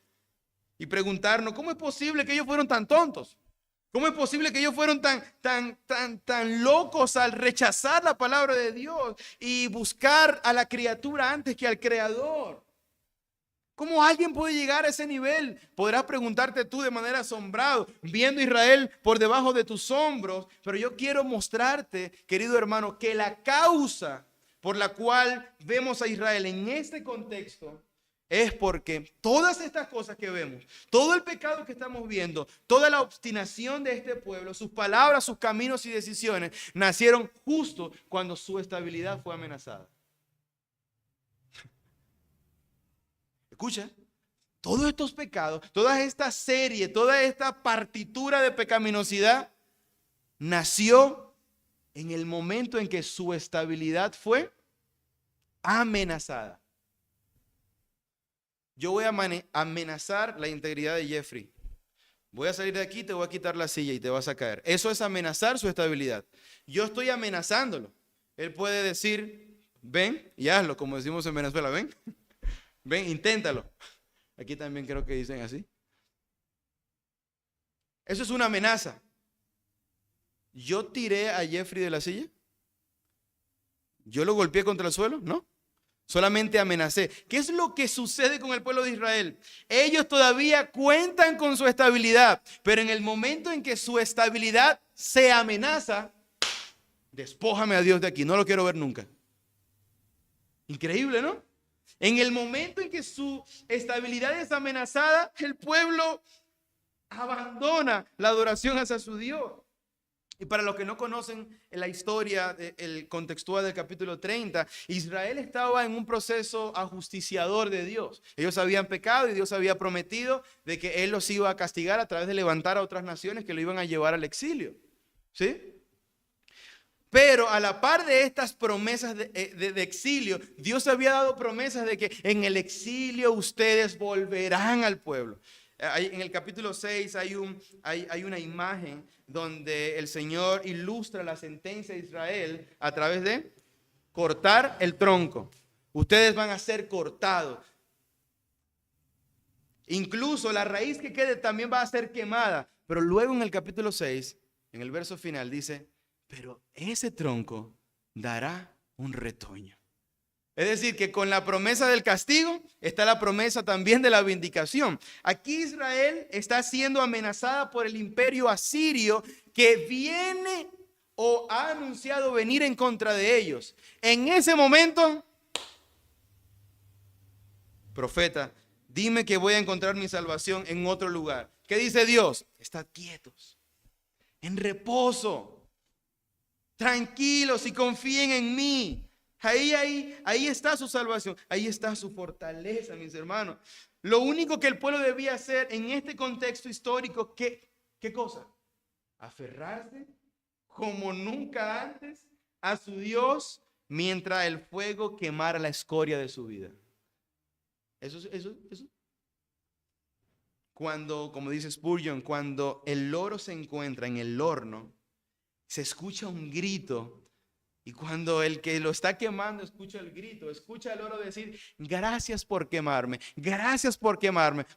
y preguntarnos, ¿cómo es posible que ellos fueron tan tontos? ¿Cómo es posible que ellos fueron tan locos al rechazar la palabra de Dios y buscar a la criatura antes que al Creador? ¿Cómo alguien puede llegar a ese nivel? Podrás preguntarte tú de manera asombrado, viendo Israel por debajo de tus hombros. Pero yo quiero mostrarte, querido hermano, que la causa por la cual vemos a Israel en este contexto es porque todas estas cosas que vemos, todo el pecado que estamos viendo, toda la obstinación de este pueblo, sus palabras, sus caminos y decisiones, nacieron justo cuando su estabilidad fue amenazada. Escucha, todos estos pecados, toda esta serie, toda esta partitura de pecaminosidad nació en el momento en que su estabilidad fue amenazada. Yo voy a amenazar la integridad de Jeffrey. Voy a salir de aquí, te voy a quitar la silla y te vas a caer. Eso es amenazar su estabilidad. Yo estoy amenazándolo. Él puede decir, ven y hazlo, como decimos en Venezuela, ven. Ven, inténtalo. Aquí también creo que dicen así. Eso es una amenaza. ¿Yo tiré a Jeffrey de la silla? ¿Yo lo golpeé contra el suelo? No. Solamente amenacé. ¿Qué es lo que sucede con el pueblo de Israel? Ellos todavía cuentan con su estabilidad, pero en el momento en que su estabilidad se amenaza, despójame a Dios de aquí, no lo quiero ver nunca. Increíble, ¿no? En el momento en que su estabilidad es amenazada, el pueblo abandona la adoración hacia su Dios. Y para los que no conocen la historia, el contextual del capítulo 30, Israel estaba en un proceso ajusticiador de Dios. Ellos habían pecado y Dios había prometido de que Él los iba a castigar a través de levantar a otras naciones que lo iban a llevar al exilio. ¿Sí? Pero a la par de estas promesas de exilio, Dios había dado promesas de que en el exilio ustedes volverán al pueblo. En el capítulo 6 hay una imagen donde el Señor ilustra la sentencia de Israel a través de cortar el tronco. Ustedes van a ser cortados. Incluso la raíz que quede también va a ser quemada. Pero luego en el capítulo 6, en el verso final dice, pero ese tronco dará un retoño. Es decir, que con la promesa del castigo está la promesa también de la vindicación. Aquí Israel está siendo amenazada por el imperio asirio que viene o ha anunciado venir en contra de ellos. En ese momento, profeta, dime que voy a encontrar mi salvación en otro lugar. ¿Qué dice Dios? Estad quietos, en reposo, tranquilos y confíen en mí. Ahí está su salvación, ahí está su fortaleza, mis hermanos. Lo único que el pueblo debía hacer en este contexto histórico, ¿qué cosa? Aferrarse como nunca antes a su Dios mientras el fuego quemara la escoria de su vida. Eso. Cuando, como dice Spurgeon, cuando el oro se encuentra en el horno, se escucha un grito. Y cuando el que lo está quemando escucha el grito, escucha el oro decir, gracias por quemarme,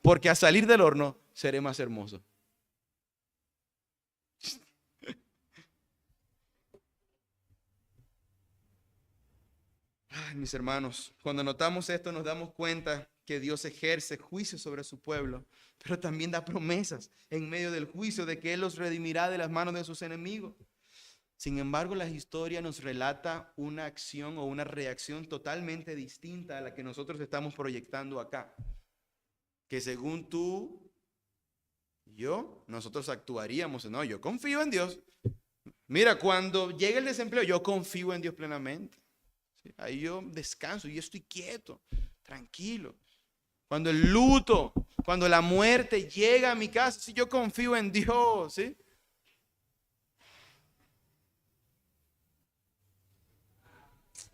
porque a salir del horno seré más hermoso. Ay, mis hermanos, cuando notamos esto nos damos cuenta que Dios ejerce juicio sobre su pueblo, pero también da promesas en medio del juicio de que Él los redimirá de las manos de sus enemigos. Sin embargo, la historia nos relata una acción o una reacción totalmente distinta a la que nosotros estamos proyectando acá. Que según tú y yo, nosotros actuaríamos, no, yo confío en Dios. Mira, cuando llegue el desempleo, yo confío en Dios plenamente. ¿Sí? Ahí yo descanso y yo estoy quieto, tranquilo. Cuando el luto, cuando la muerte llega a mi casa, sí, yo confío en Dios, ¿sí?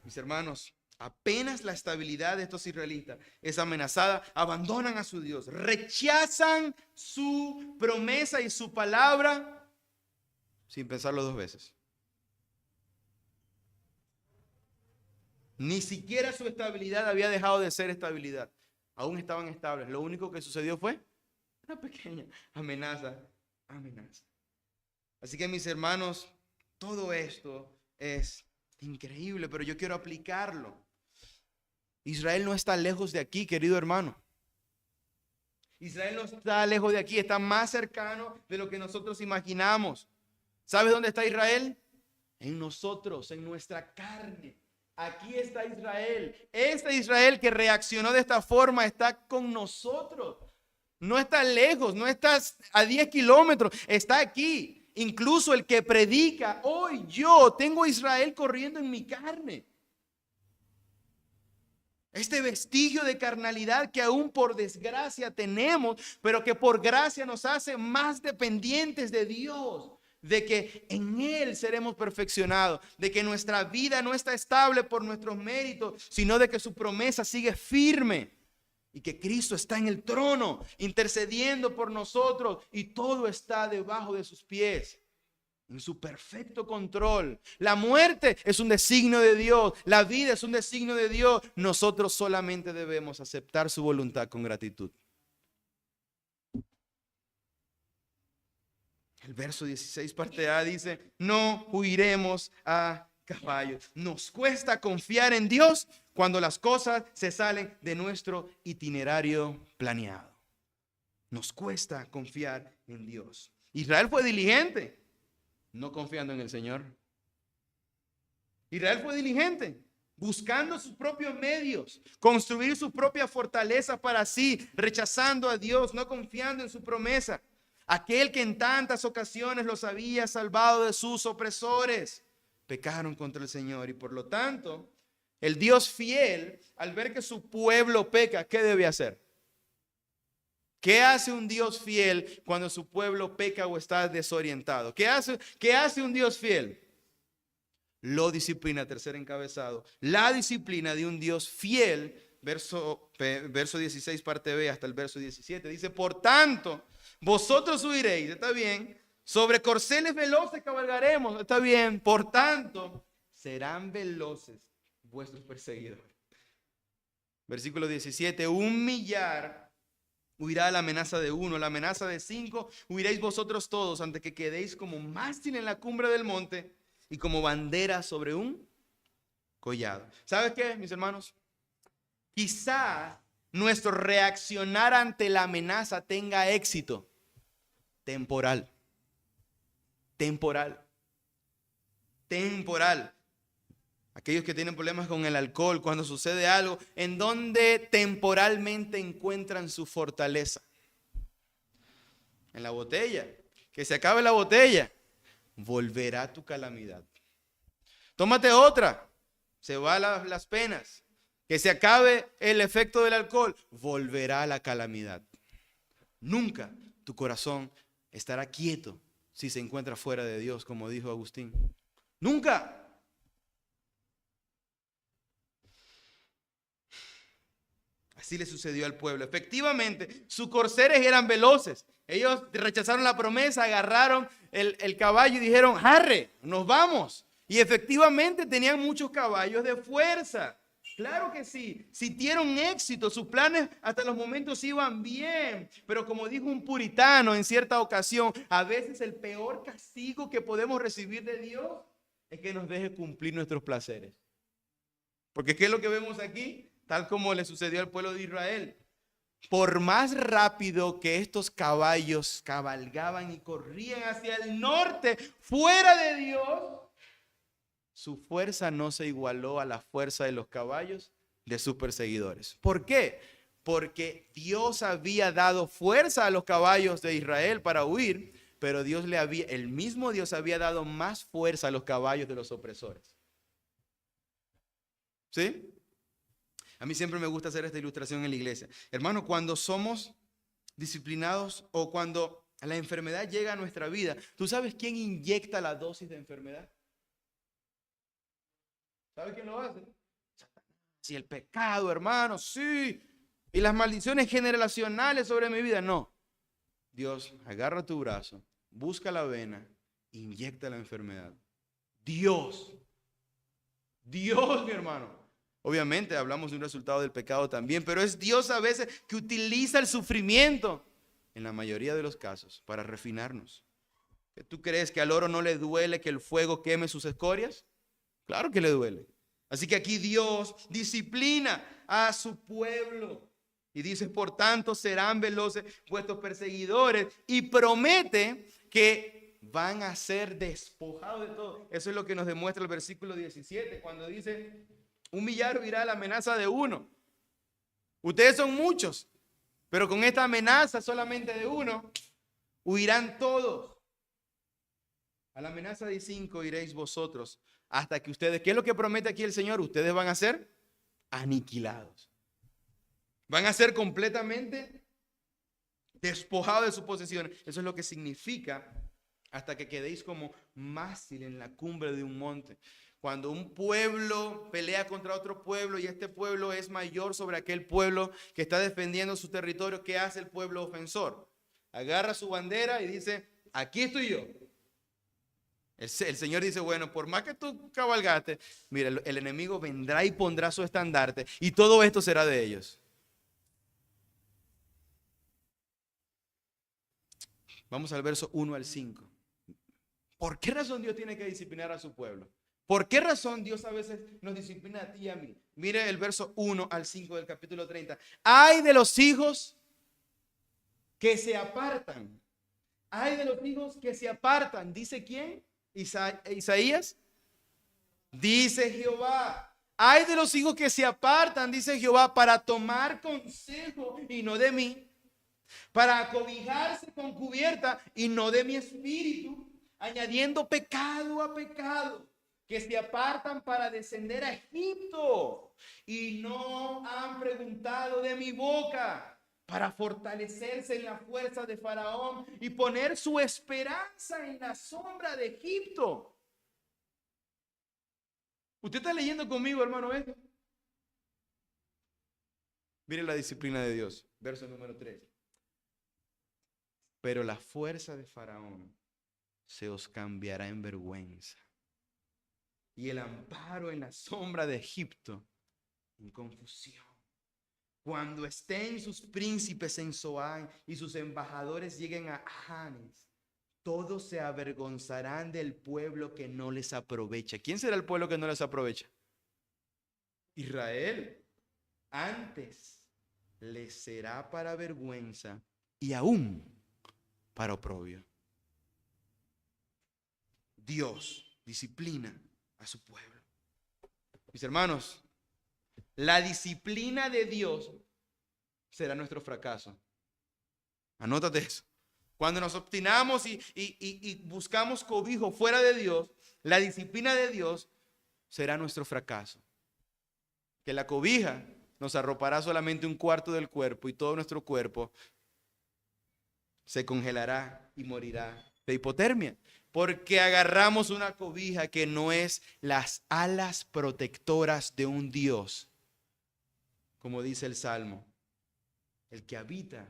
Mis hermanos, apenas la estabilidad de estos israelitas es amenazada, abandonan a su Dios, rechazan su promesa y su palabra sin pensarlo dos veces. Ni siquiera su estabilidad había dejado de ser estabilidad. Aún estaban estables. Lo único que sucedió fue una pequeña amenaza. Así que mis hermanos, todo esto es increíble, pero yo quiero aplicarlo. Israel no está lejos de aquí, querido hermano. Israel no está lejos de aquí, está más cercano de lo que nosotros imaginamos. ¿Sabes dónde está Israel? En nosotros, en nuestra carne. Aquí está Israel. Este Israel que reaccionó de esta forma está con nosotros. No está lejos, no está a 10 kilómetros, está aquí. Incluso el que predica, hoy yo tengo a Israel corriendo en mi carne. Este vestigio de carnalidad que aún por desgracia tenemos, pero que por gracia nos hace más dependientes de Dios. De que en Él seremos perfeccionados, de que nuestra vida no está estable por nuestros méritos, sino de que su promesa sigue firme y que Cristo está en el trono intercediendo por nosotros y todo está debajo de sus pies, en su perfecto control. La muerte es un designio de Dios, la vida es un designio de Dios. Nosotros solamente debemos aceptar su voluntad con gratitud. El verso 16, parte A, dice, no huiremos a caballo. Nos cuesta confiar en Dios cuando las cosas se salen de nuestro itinerario planeado. Nos cuesta confiar en Dios. Israel fue diligente, no confiando en el Señor. Israel fue diligente, buscando sus propios medios, construir su propia fortaleza para sí, rechazando a Dios, no confiando en su promesa. Aquel que en tantas ocasiones los había salvado de sus opresores, pecaron contra el Señor y por lo tanto, el Dios fiel, al ver que su pueblo peca, ¿qué debe hacer? ¿Qué hace un Dios fiel cuando su pueblo peca o está desorientado? ¿Qué hace un Dios fiel? Lo disciplina, tercer encabezado. La disciplina de un Dios fiel, verso 16, parte B hasta el verso 17, dice, por tanto, vosotros huiréis, está bien, sobre corceles veloces cabalgaremos, está bien, por tanto, serán veloces vuestros perseguidores. Versículo 17, 1,000,000 huirá la amenaza de 1, la amenaza de 5, huiréis vosotros todos antes que quedéis como mástil en la cumbre del monte y como bandera sobre un collado. ¿Sabes qué, mis hermanos? Quizá nuestro reaccionar ante la amenaza tenga éxito temporal. Aquellos que tienen problemas con el alcohol, cuando sucede algo, en donde temporalmente encuentran su fortaleza. En la botella, que se acabe la botella, volverá tu calamidad. Tómate otra. se van las penas, que se acabe el efecto del alcohol, volverá la calamidad. Nunca tu corazón estará quieto si se encuentra fuera de Dios, como dijo Agustín. Nunca. Así le sucedió al pueblo. Efectivamente, sus corceles eran veloces. Ellos rechazaron la promesa, agarraron el caballo y dijeron, arre, nos vamos. Y efectivamente tenían muchos caballos de fuerza. Claro que sí, sintieron éxito, sus planes hasta los momentos iban bien, pero como dijo un puritano en cierta ocasión, a veces el peor castigo que podemos recibir de Dios es que nos deje cumplir nuestros placeres. Porque ¿qué es lo que vemos aquí? Tal como le sucedió al pueblo de Israel. Por más rápido que estos caballos cabalgaban y corrían hacia el norte, fuera de Dios, su fuerza no se igualó a la fuerza de los caballos de sus perseguidores. ¿Por qué? Porque Dios había dado fuerza a los caballos de Israel para huir, pero el mismo Dios había dado más fuerza a los caballos de los opresores. ¿Sí? A mí siempre me gusta hacer esta ilustración en la iglesia. Hermano, cuando somos disciplinados o cuando la enfermedad llega a nuestra vida, ¿tú sabes quién inyecta la dosis de enfermedad? ¿Sabes quién lo hace? Si el pecado, hermano, sí. Y las maldiciones generacionales sobre mi vida, no. Dios agarra tu brazo, busca la vena, inyecta la enfermedad. Dios, mi hermano. Obviamente hablamos de un resultado del pecado también, pero es Dios a veces que utiliza el sufrimiento, en la mayoría de los casos, para refinarnos. ¿Tú crees que al oro no le duele que el fuego queme sus escorias? Claro que le duele. Así que aquí Dios disciplina a su pueblo y dice, por tanto serán veloces vuestros perseguidores, y promete que van a ser despojados de todo. Eso es lo que nos demuestra el versículo 17, cuando dice, un millar huirá la amenaza de uno. Ustedes son muchos, pero con esta amenaza solamente de uno, huirán todos. A la amenaza de 5 iréis vosotros, hasta que ustedes, ¿qué es lo que promete aquí el Señor? Ustedes van a ser aniquilados. Van a ser completamente despojados de sus posesiones. Eso es lo que significa hasta que quedéis como mástil en la cumbre de un monte. Cuando un pueblo pelea contra otro pueblo y este pueblo es mayor sobre aquel pueblo que está defendiendo su territorio, ¿qué hace el pueblo ofensor? Agarra su bandera y dice, aquí estoy yo. El Señor dice, bueno, por más que tú cabalgaste, mira, el enemigo vendrá y pondrá su estandarte y todo esto será de ellos. Vamos al verso 1 al 5. ¿Por qué razón Dios tiene que disciplinar a su pueblo? ¿Por qué razón Dios a veces nos disciplina a ti y a mí? Mire el verso 1 al 5 del capítulo 30. Ay de los hijos que se apartan. Ay de los hijos que se apartan. ¿Dice quién? Isaías. Dice Jehová. Ay de los hijos que se apartan, dice Jehová, para tomar consejo y no de mí, para acobijarse con cubierta y no de mi espíritu, añadiendo pecado a pecado, que se apartan para descender a Egipto y no han preguntado de mi boca, para fortalecerse en la fuerza de Faraón y poner su esperanza en la sombra de Egipto. ¿Usted está leyendo conmigo, hermano, esto? Mire la disciplina de Dios, verso número 3. Pero la fuerza de Faraón se os cambiará en vergüenza, y el amparo en la sombra de Egipto en confusión. Cuando estén sus príncipes en Zoán y sus embajadores lleguen a Hanes, todos se avergonzarán del pueblo que no les aprovecha. ¿Quién será el pueblo que no les aprovecha? Israel. Antes les será para vergüenza y aún para oprobio. Dios disciplina a su pueblo. Mis hermanos, la disciplina de Dios será nuestro fracaso. Anótate eso. Cuando nos obstinamos y buscamos cobijo fuera de Dios, la disciplina de Dios será nuestro fracaso. que la cobija nos arropará solamente un cuarto del cuerpo y todo nuestro cuerpo se congelará y morirá de hipotermia. Porque agarramos una cobija que no es las alas protectoras de un Dios. Como dice el Salmo, el que habita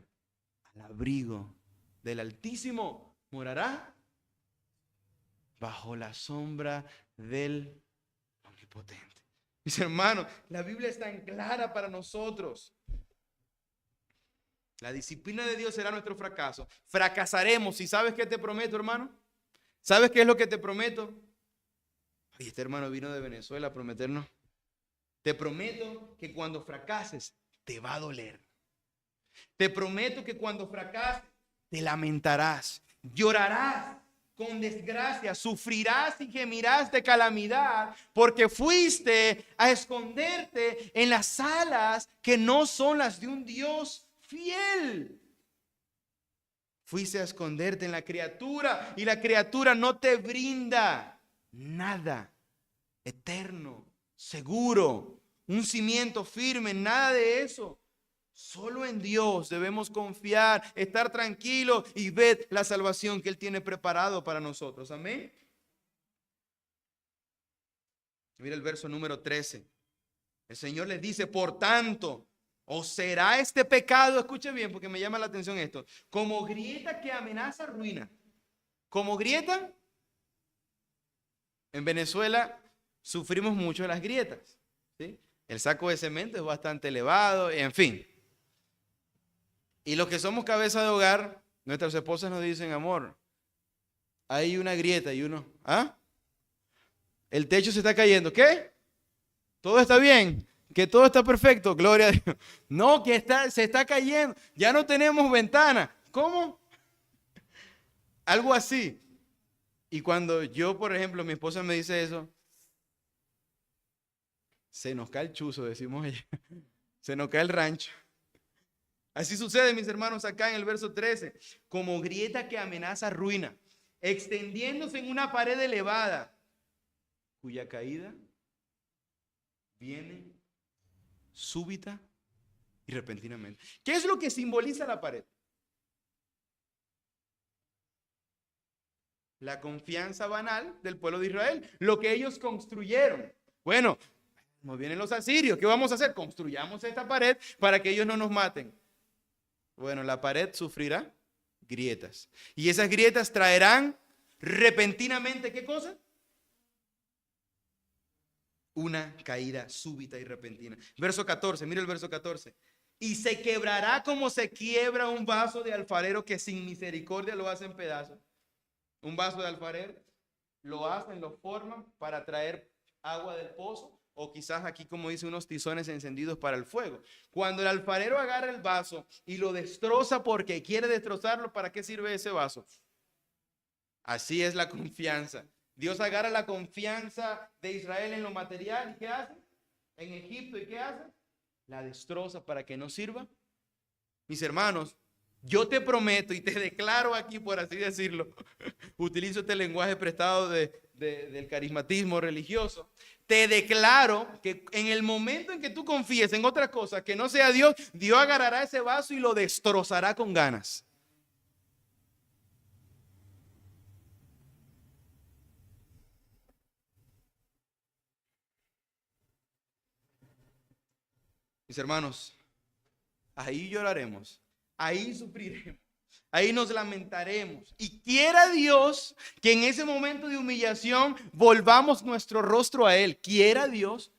al abrigo del Altísimo morará bajo la sombra del Omnipotente. Mis hermanos, la Biblia es tan clara para nosotros. La disciplina de Dios será nuestro fracaso. Fracasaremos. ¿Y sabes qué te prometo, hermano? ¿Sabes qué es lo que te prometo? Ay, este hermano vino de Venezuela a prometernos. Te prometo que cuando fracases, te va a doler. Te prometo que cuando fracases, te lamentarás, llorarás con desgracia, sufrirás y gemirás de calamidad, porque fuiste a esconderte en las alas que no son las de un Dios fiel. Fuiste a esconderte en la criatura y la criatura no te brinda nada eterno, seguro, un cimiento firme, nada de eso. Solo en Dios debemos confiar, estar tranquilos y ver la salvación que Él tiene preparado para nosotros. Amén. Mira el verso número 13. El Señor les dice, por tanto, ¿os será este pecado? Escuche bien porque me llama la atención esto. Como grieta que amenaza ruina. Como grieta. En Venezuela sufrimos mucho de las grietas, ¿sí? El saco de cemento es bastante elevado, en fin. Y los que somos cabeza de hogar, nuestras esposas nos dicen, amor, hay una grieta y uno, ¿ah? El techo se está cayendo, ¿qué? ¿Todo está bien? ¿Que todo está perfecto? Gloria a Dios. No, que se está cayendo, ya no tenemos ventana. ¿Cómo? Algo así. Y cuando yo, por ejemplo, mi esposa me dice eso, se nos cae el chuzo, decimos ella. Se nos cae el rancho. Así sucede, mis hermanos, acá en el verso 13. Como grieta que amenaza ruina, extendiéndose en una pared elevada, cuya caída viene súbita y repentinamente. ¿Qué es lo que simboliza la pared? La confianza banal del pueblo de Israel, lo que ellos construyeron. Bueno, nos vienen los asirios, ¿qué vamos a hacer? Construyamos esta pared para que ellos no nos maten. Bueno, la pared sufrirá grietas. Y esas grietas traerán repentinamente, ¿qué cosa? Una caída súbita y repentina. Verso 14, mira el verso 14. Y se quebrará como se quiebra un vaso de alfarero que sin misericordia lo hace en pedazos. Un vaso de alfarero lo hacen, lo forman para traer agua del pozo. O quizás aquí, como dice, unos tizones encendidos para el fuego. Cuando el alfarero agarra el vaso y lo destroza porque quiere destrozarlo, ¿para qué sirve ese vaso? Así es la confianza. Dios agarra la confianza de Israel en lo material. ¿Y qué hace? En Egipto, ¿y qué hace? La destroza para que no sirva. Mis hermanos, yo te prometo y te declaro aquí, por así decirlo, utilizo este lenguaje prestado del carismatismo religioso. Te declaro que en el momento en que tú confíes en otra cosa que no sea Dios, Dios agarrará ese vaso y lo destrozará con ganas. Mis hermanos, ahí lloraremos, ahí sufriremos, ahí nos lamentaremos. Y quiera Dios que en ese momento de humillación volvamos nuestro rostro a Él. Quiera Dios,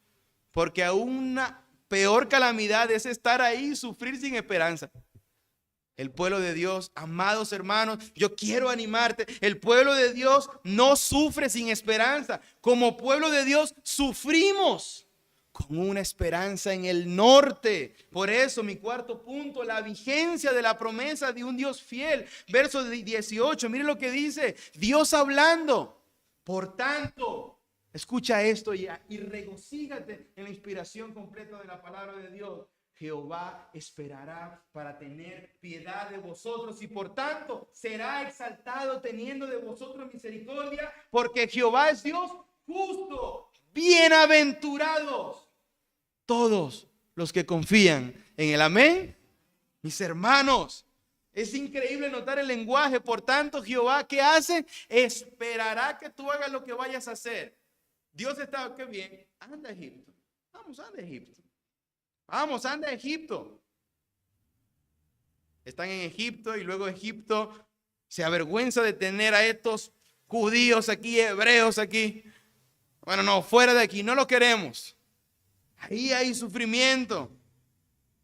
porque aún una peor calamidad es estar ahí y sufrir sin esperanza. El pueblo de Dios, amados hermanos, yo quiero animarte. El pueblo de Dios no sufre sin esperanza. Como pueblo de Dios sufrimos con una esperanza en el norte. Por eso mi cuarto punto, la vigencia de la promesa de un Dios fiel. Verso 18, mire lo que dice Dios hablando. Por tanto, escucha esto y regocígate en la inspiración completa de la palabra de Dios. Jehová esperará para tener piedad de vosotros y por tanto será exaltado teniendo de vosotros misericordia, porque Jehová es Dios justo. Bienaventurados todos los que confían en el amén. Mis hermanos, es increíble notar el lenguaje. Por tanto, Jehová, ¿qué hace? Esperará que tú hagas lo que vayas a hacer. Dios está, qué bien, anda a Egipto. Vamos, anda a Egipto. Vamos, anda a Egipto. Están en Egipto y luego Egipto se avergüenza de tener a estos judíos aquí, hebreos aquí. Bueno, no, fuera de aquí, no lo queremos. Ahí hay sufrimiento.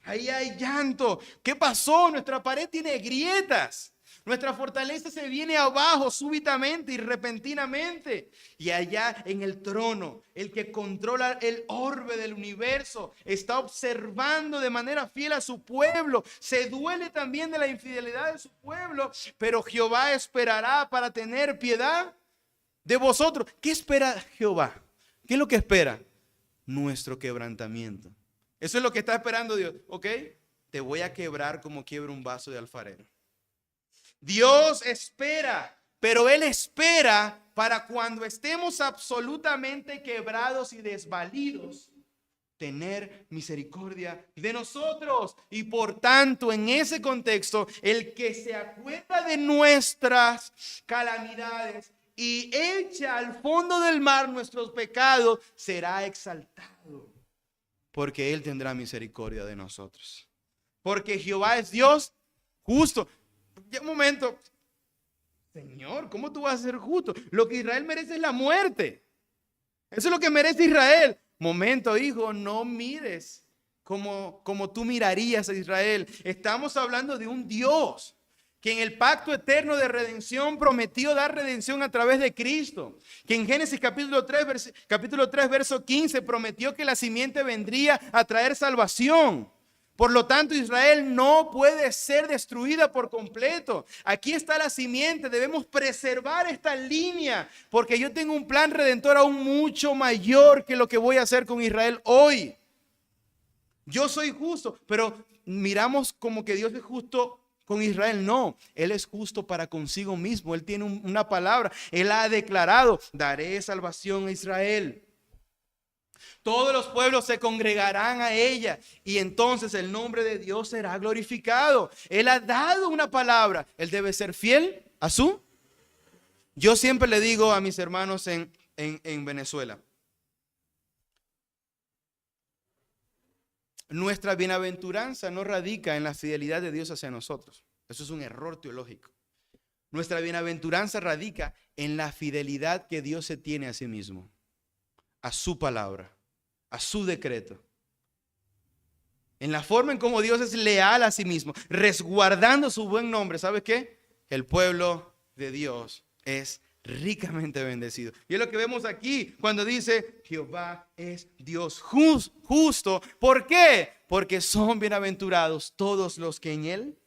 Ahí hay llanto. ¿Qué pasó? Nuestra pared tiene grietas. Nuestra fortaleza se viene abajo súbitamente y repentinamente. Y allá en el trono, el que controla el orbe del universo, está observando de manera fiel a su pueblo. Se duele también de la infidelidad de su pueblo, pero Jehová esperará para tener piedad de vosotros. ¿Qué espera Jehová? ¿Qué es lo que espera? Nuestro quebrantamiento. Eso es lo que está esperando Dios. ¿Ok? Te voy a quebrar como quiebra un vaso de alfarero. Dios espera, pero Él espera para cuando estemos absolutamente quebrados y desvalidos, tener misericordia de nosotros. Y por tanto, en ese contexto, el que se acuerda de nuestras calamidades y echa al fondo del mar nuestros pecados, será exaltado, porque Él tendrá misericordia de nosotros. Porque Jehová es Dios justo. Ya un momento, Señor, ¿cómo tú vas a ser justo? Lo que Israel merece es la muerte. Eso es lo que merece Israel. Momento, hijo, no mires como tú mirarías a Israel. Estamos hablando de un Dios que en el pacto eterno de redención prometió dar redención a través de Cristo. Que en Génesis capítulo 3, verso 15 prometió que la simiente vendría a traer salvación. Por lo tanto, Israel no puede ser destruida por completo. Aquí está la simiente. Debemos preservar esta línea, porque yo tengo un plan redentor aún mucho mayor que lo que voy a hacer con Israel hoy. Yo soy justo, pero miramos como que Dios es justo con Israel. No, Él es justo para consigo mismo. Él tiene una palabra. Él ha declarado: daré salvación a Israel. Todos los pueblos se congregarán a ella y entonces el nombre de Dios será glorificado. Él ha dado una palabra. Él debe ser fiel a su. Yo siempre le digo a mis hermanos en Venezuela: nuestra bienaventuranza no radica en la fidelidad de Dios hacia nosotros. Eso es un error teológico. Nuestra bienaventuranza radica en la fidelidad que Dios se tiene a sí mismo, a su palabra, a su decreto. En la forma en cómo Dios es leal a sí mismo, resguardando su buen nombre. ¿Sabes qué? El pueblo de Dios es ricamente bendecido. Y es lo que vemos aquí cuando dice: Jehová es Dios justo. ¿Por qué? Porque son bienaventurados todos los que en Él.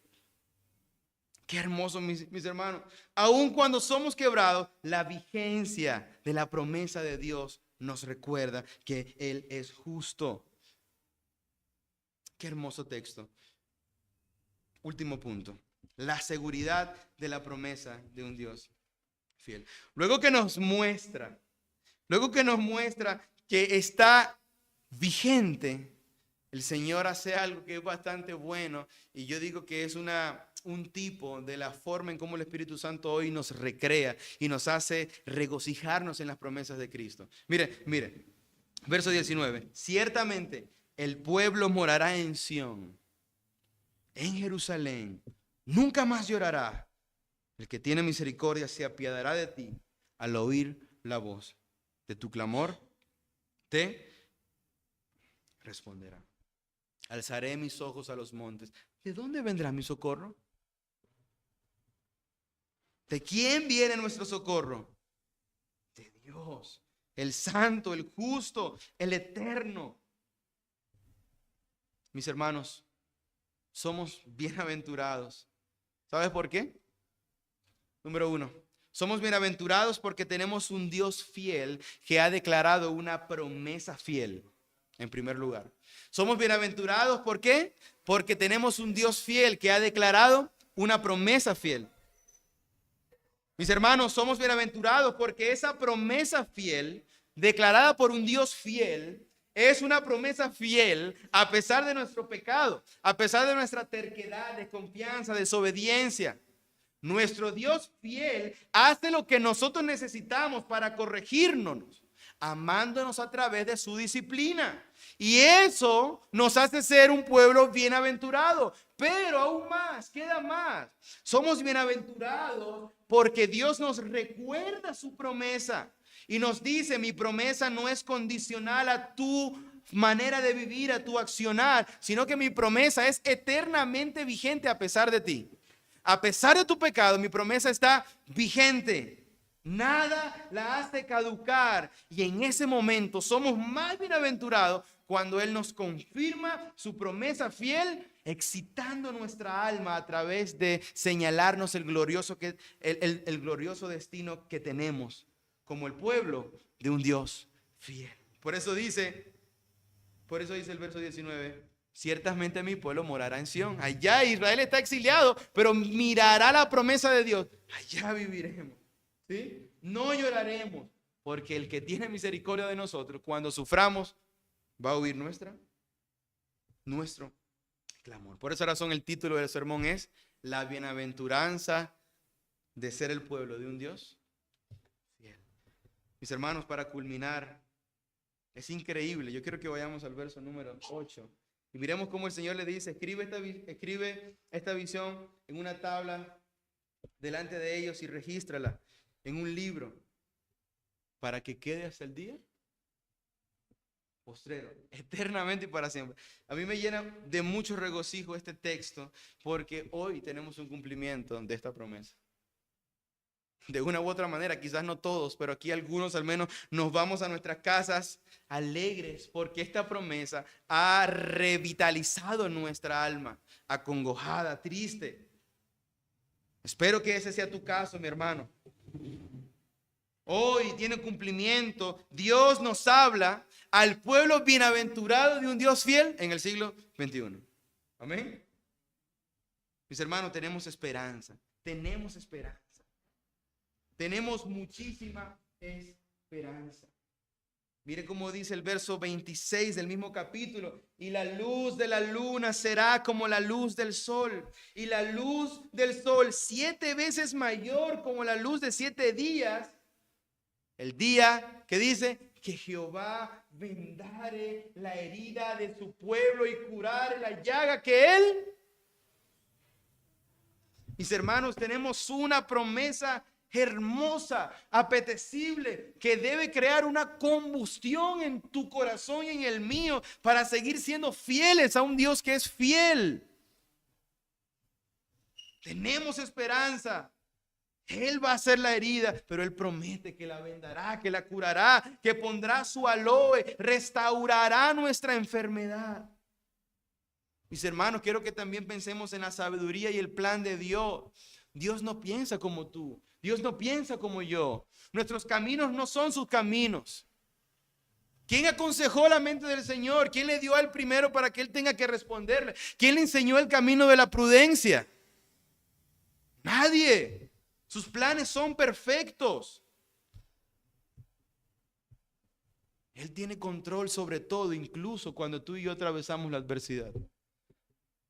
Qué hermoso, mis hermanos. Aun cuando somos quebrados, la vigencia de la promesa de Dios nos recuerda que Él es justo. Qué hermoso texto. Último punto: la seguridad de la promesa de un Dios fiel. Luego que nos muestra que está vigente, el Señor hace algo que es bastante bueno, y yo digo que es un tipo de la forma en cómo el Espíritu Santo hoy nos recrea y nos hace regocijarnos en las promesas de Cristo. Mire, verso 19. Ciertamente el pueblo morará en Sión, en Jerusalén, nunca más llorará. El que tiene misericordia se apiadará de ti al oír la voz de tu clamor, te responderá. Alzaré mis ojos a los montes. ¿De dónde vendrá mi socorro? ¿De quién viene nuestro socorro? De Dios, el santo, el justo, el eterno. Mis hermanos, somos bienaventurados. ¿Sabes por qué? Número 1, somos bienaventurados porque tenemos un Dios fiel que ha declarado una promesa fiel. En primer lugar, somos bienaventurados, ¿por qué? Porque tenemos un Dios fiel que ha declarado una promesa fiel. Mis hermanos, somos bienaventurados porque esa promesa fiel, declarada por un Dios fiel, es una promesa fiel a pesar de nuestro pecado, a pesar de nuestra terquedad, desconfianza, desobediencia. Nuestro Dios fiel hace lo que nosotros necesitamos para corregirnos, amándonos a través de su disciplina. Y eso nos hace ser un pueblo bienaventurado. Pero aún más, queda más. Somos bienaventurados porque Dios nos recuerda su promesa. Y nos dice, mi promesa no es condicional a tu manera de vivir, a tu accionar, sino que mi promesa es eternamente vigente a pesar de ti. A pesar de tu pecado, mi promesa está vigente. Nada la hace caducar. Y en ese momento somos más bienaventurados cuando Él nos confirma su promesa fiel, excitando nuestra alma a través de señalarnos el glorioso destino que tenemos como el pueblo de un Dios fiel. Por eso dice el verso 19, ciertamente mi pueblo morará en Sión. Allá Israel está exiliado, pero mirará la promesa de Dios. Allá viviremos, ¿sí? No lloraremos, porque el que tiene misericordia de nosotros, cuando suframos, va a oír nuestro clamor. Por esa razón el título del sermón es la bienaventuranza de ser el pueblo de un Dios fiel. Mis hermanos, para culminar, es increíble. Yo quiero que vayamos al verso número 8 y miremos cómo el Señor le dice, escribe esta visión en una tabla delante de ellos y regístrala en un libro para que quede hasta el día postrero, eternamente y para siempre. A mí me llena de mucho regocijo este texto porque hoy tenemos un cumplimiento de esta promesa. De una u otra manera, quizás no todos, pero aquí algunos al menos nos vamos a nuestras casas alegres porque esta promesa ha revitalizado nuestra alma, acongojada, triste. Espero que ese sea tu caso, mi hermano. Hoy tiene cumplimiento. Dios nos habla al pueblo bienaventurado de un Dios fiel en el siglo XXI. Amén. Mis hermanos, tenemos esperanza. Tenemos esperanza. Tenemos muchísima esperanza. Mire cómo dice el verso 26 del mismo capítulo. Y la luz de la luna será como la luz del sol. Y la luz del sol 7 veces mayor como la luz de 7 días. El día que dice que Jehová vendare la herida de su pueblo y curare la llaga que él. Mis hermanos, tenemos una promesa hermosa, apetecible, que debe crear una combustión en tu corazón y en el mío para seguir siendo fieles a un Dios que es fiel. Tenemos esperanza. Él va a hacer la herida, pero Él promete que la vendará, que la curará, que pondrá su aloe, restaurará nuestra enfermedad. Mis hermanos, quiero que también pensemos en la sabiduría y el plan de Dios. Dios no piensa como tú. Dios no piensa como yo. Nuestros caminos no son sus caminos. ¿Quién aconsejó la mente del Señor? ¿Quién le dio al primero para que Él tenga que responderle? ¿Quién le enseñó el camino de la prudencia? Nadie. Sus planes son perfectos. Él tiene control sobre todo, incluso cuando tú y yo atravesamos la adversidad.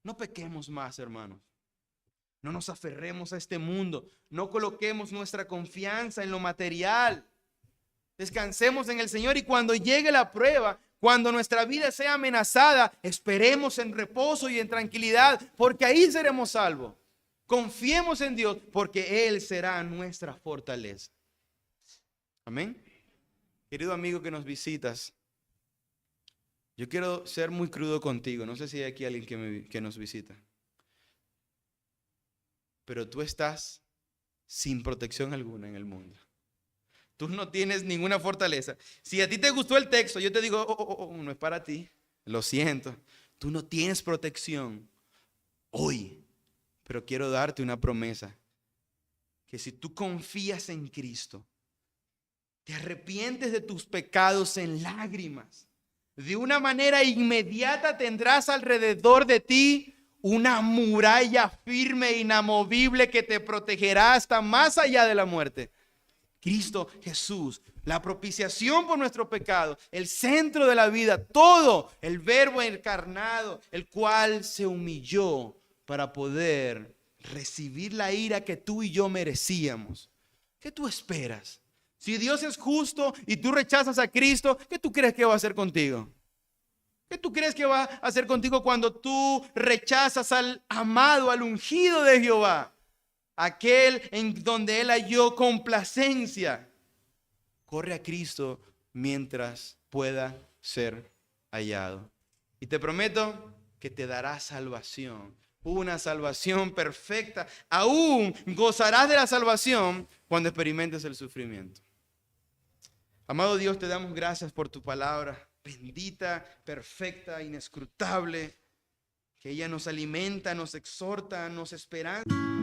No pequemos más, hermanos. No nos aferremos a este mundo. No coloquemos nuestra confianza en lo material. Descansemos en el Señor y cuando llegue la prueba, cuando nuestra vida sea amenazada, esperemos en reposo y en tranquilidad, porque ahí seremos salvos. Confiemos en Dios porque Él será nuestra fortaleza. Amén. Querido amigo que nos visitas, yo quiero ser muy crudo contigo. No sé si hay aquí alguien que nos visita. Pero tú estás sin protección alguna en el mundo. Tú no tienes ninguna fortaleza. Si a ti te gustó el texto, yo te digo, no es para ti. Lo siento. Tú no tienes protección hoy. Pero quiero darte una promesa. Que si tú confías en Cristo, te arrepientes de tus pecados en lágrimas, de una manera inmediata tendrás alrededor de ti una muralla firme e inamovible que te protegerá hasta más allá de la muerte. Cristo Jesús, la propiciación por nuestro pecado, el centro de la vida, todo, el Verbo encarnado, el cual se humilló para poder recibir la ira que tú y yo merecíamos. ¿Qué tú esperas? Si Dios es justo y tú rechazas a Cristo, ¿qué tú crees que va a hacer contigo? ¿Qué tú crees que va a hacer contigo cuando tú rechazas al amado, al ungido de Jehová? Aquel en donde Él halló complacencia. Corre a Cristo mientras pueda ser hallado. Y te prometo que te dará salvación. Una salvación perfecta. Aún gozarás de la salvación cuando experimentes el sufrimiento. Amado Dios, te damos gracias por tu palabra. Bendita, perfecta, inescrutable. Que ella nos alimenta, nos exhorta, nos esperanza.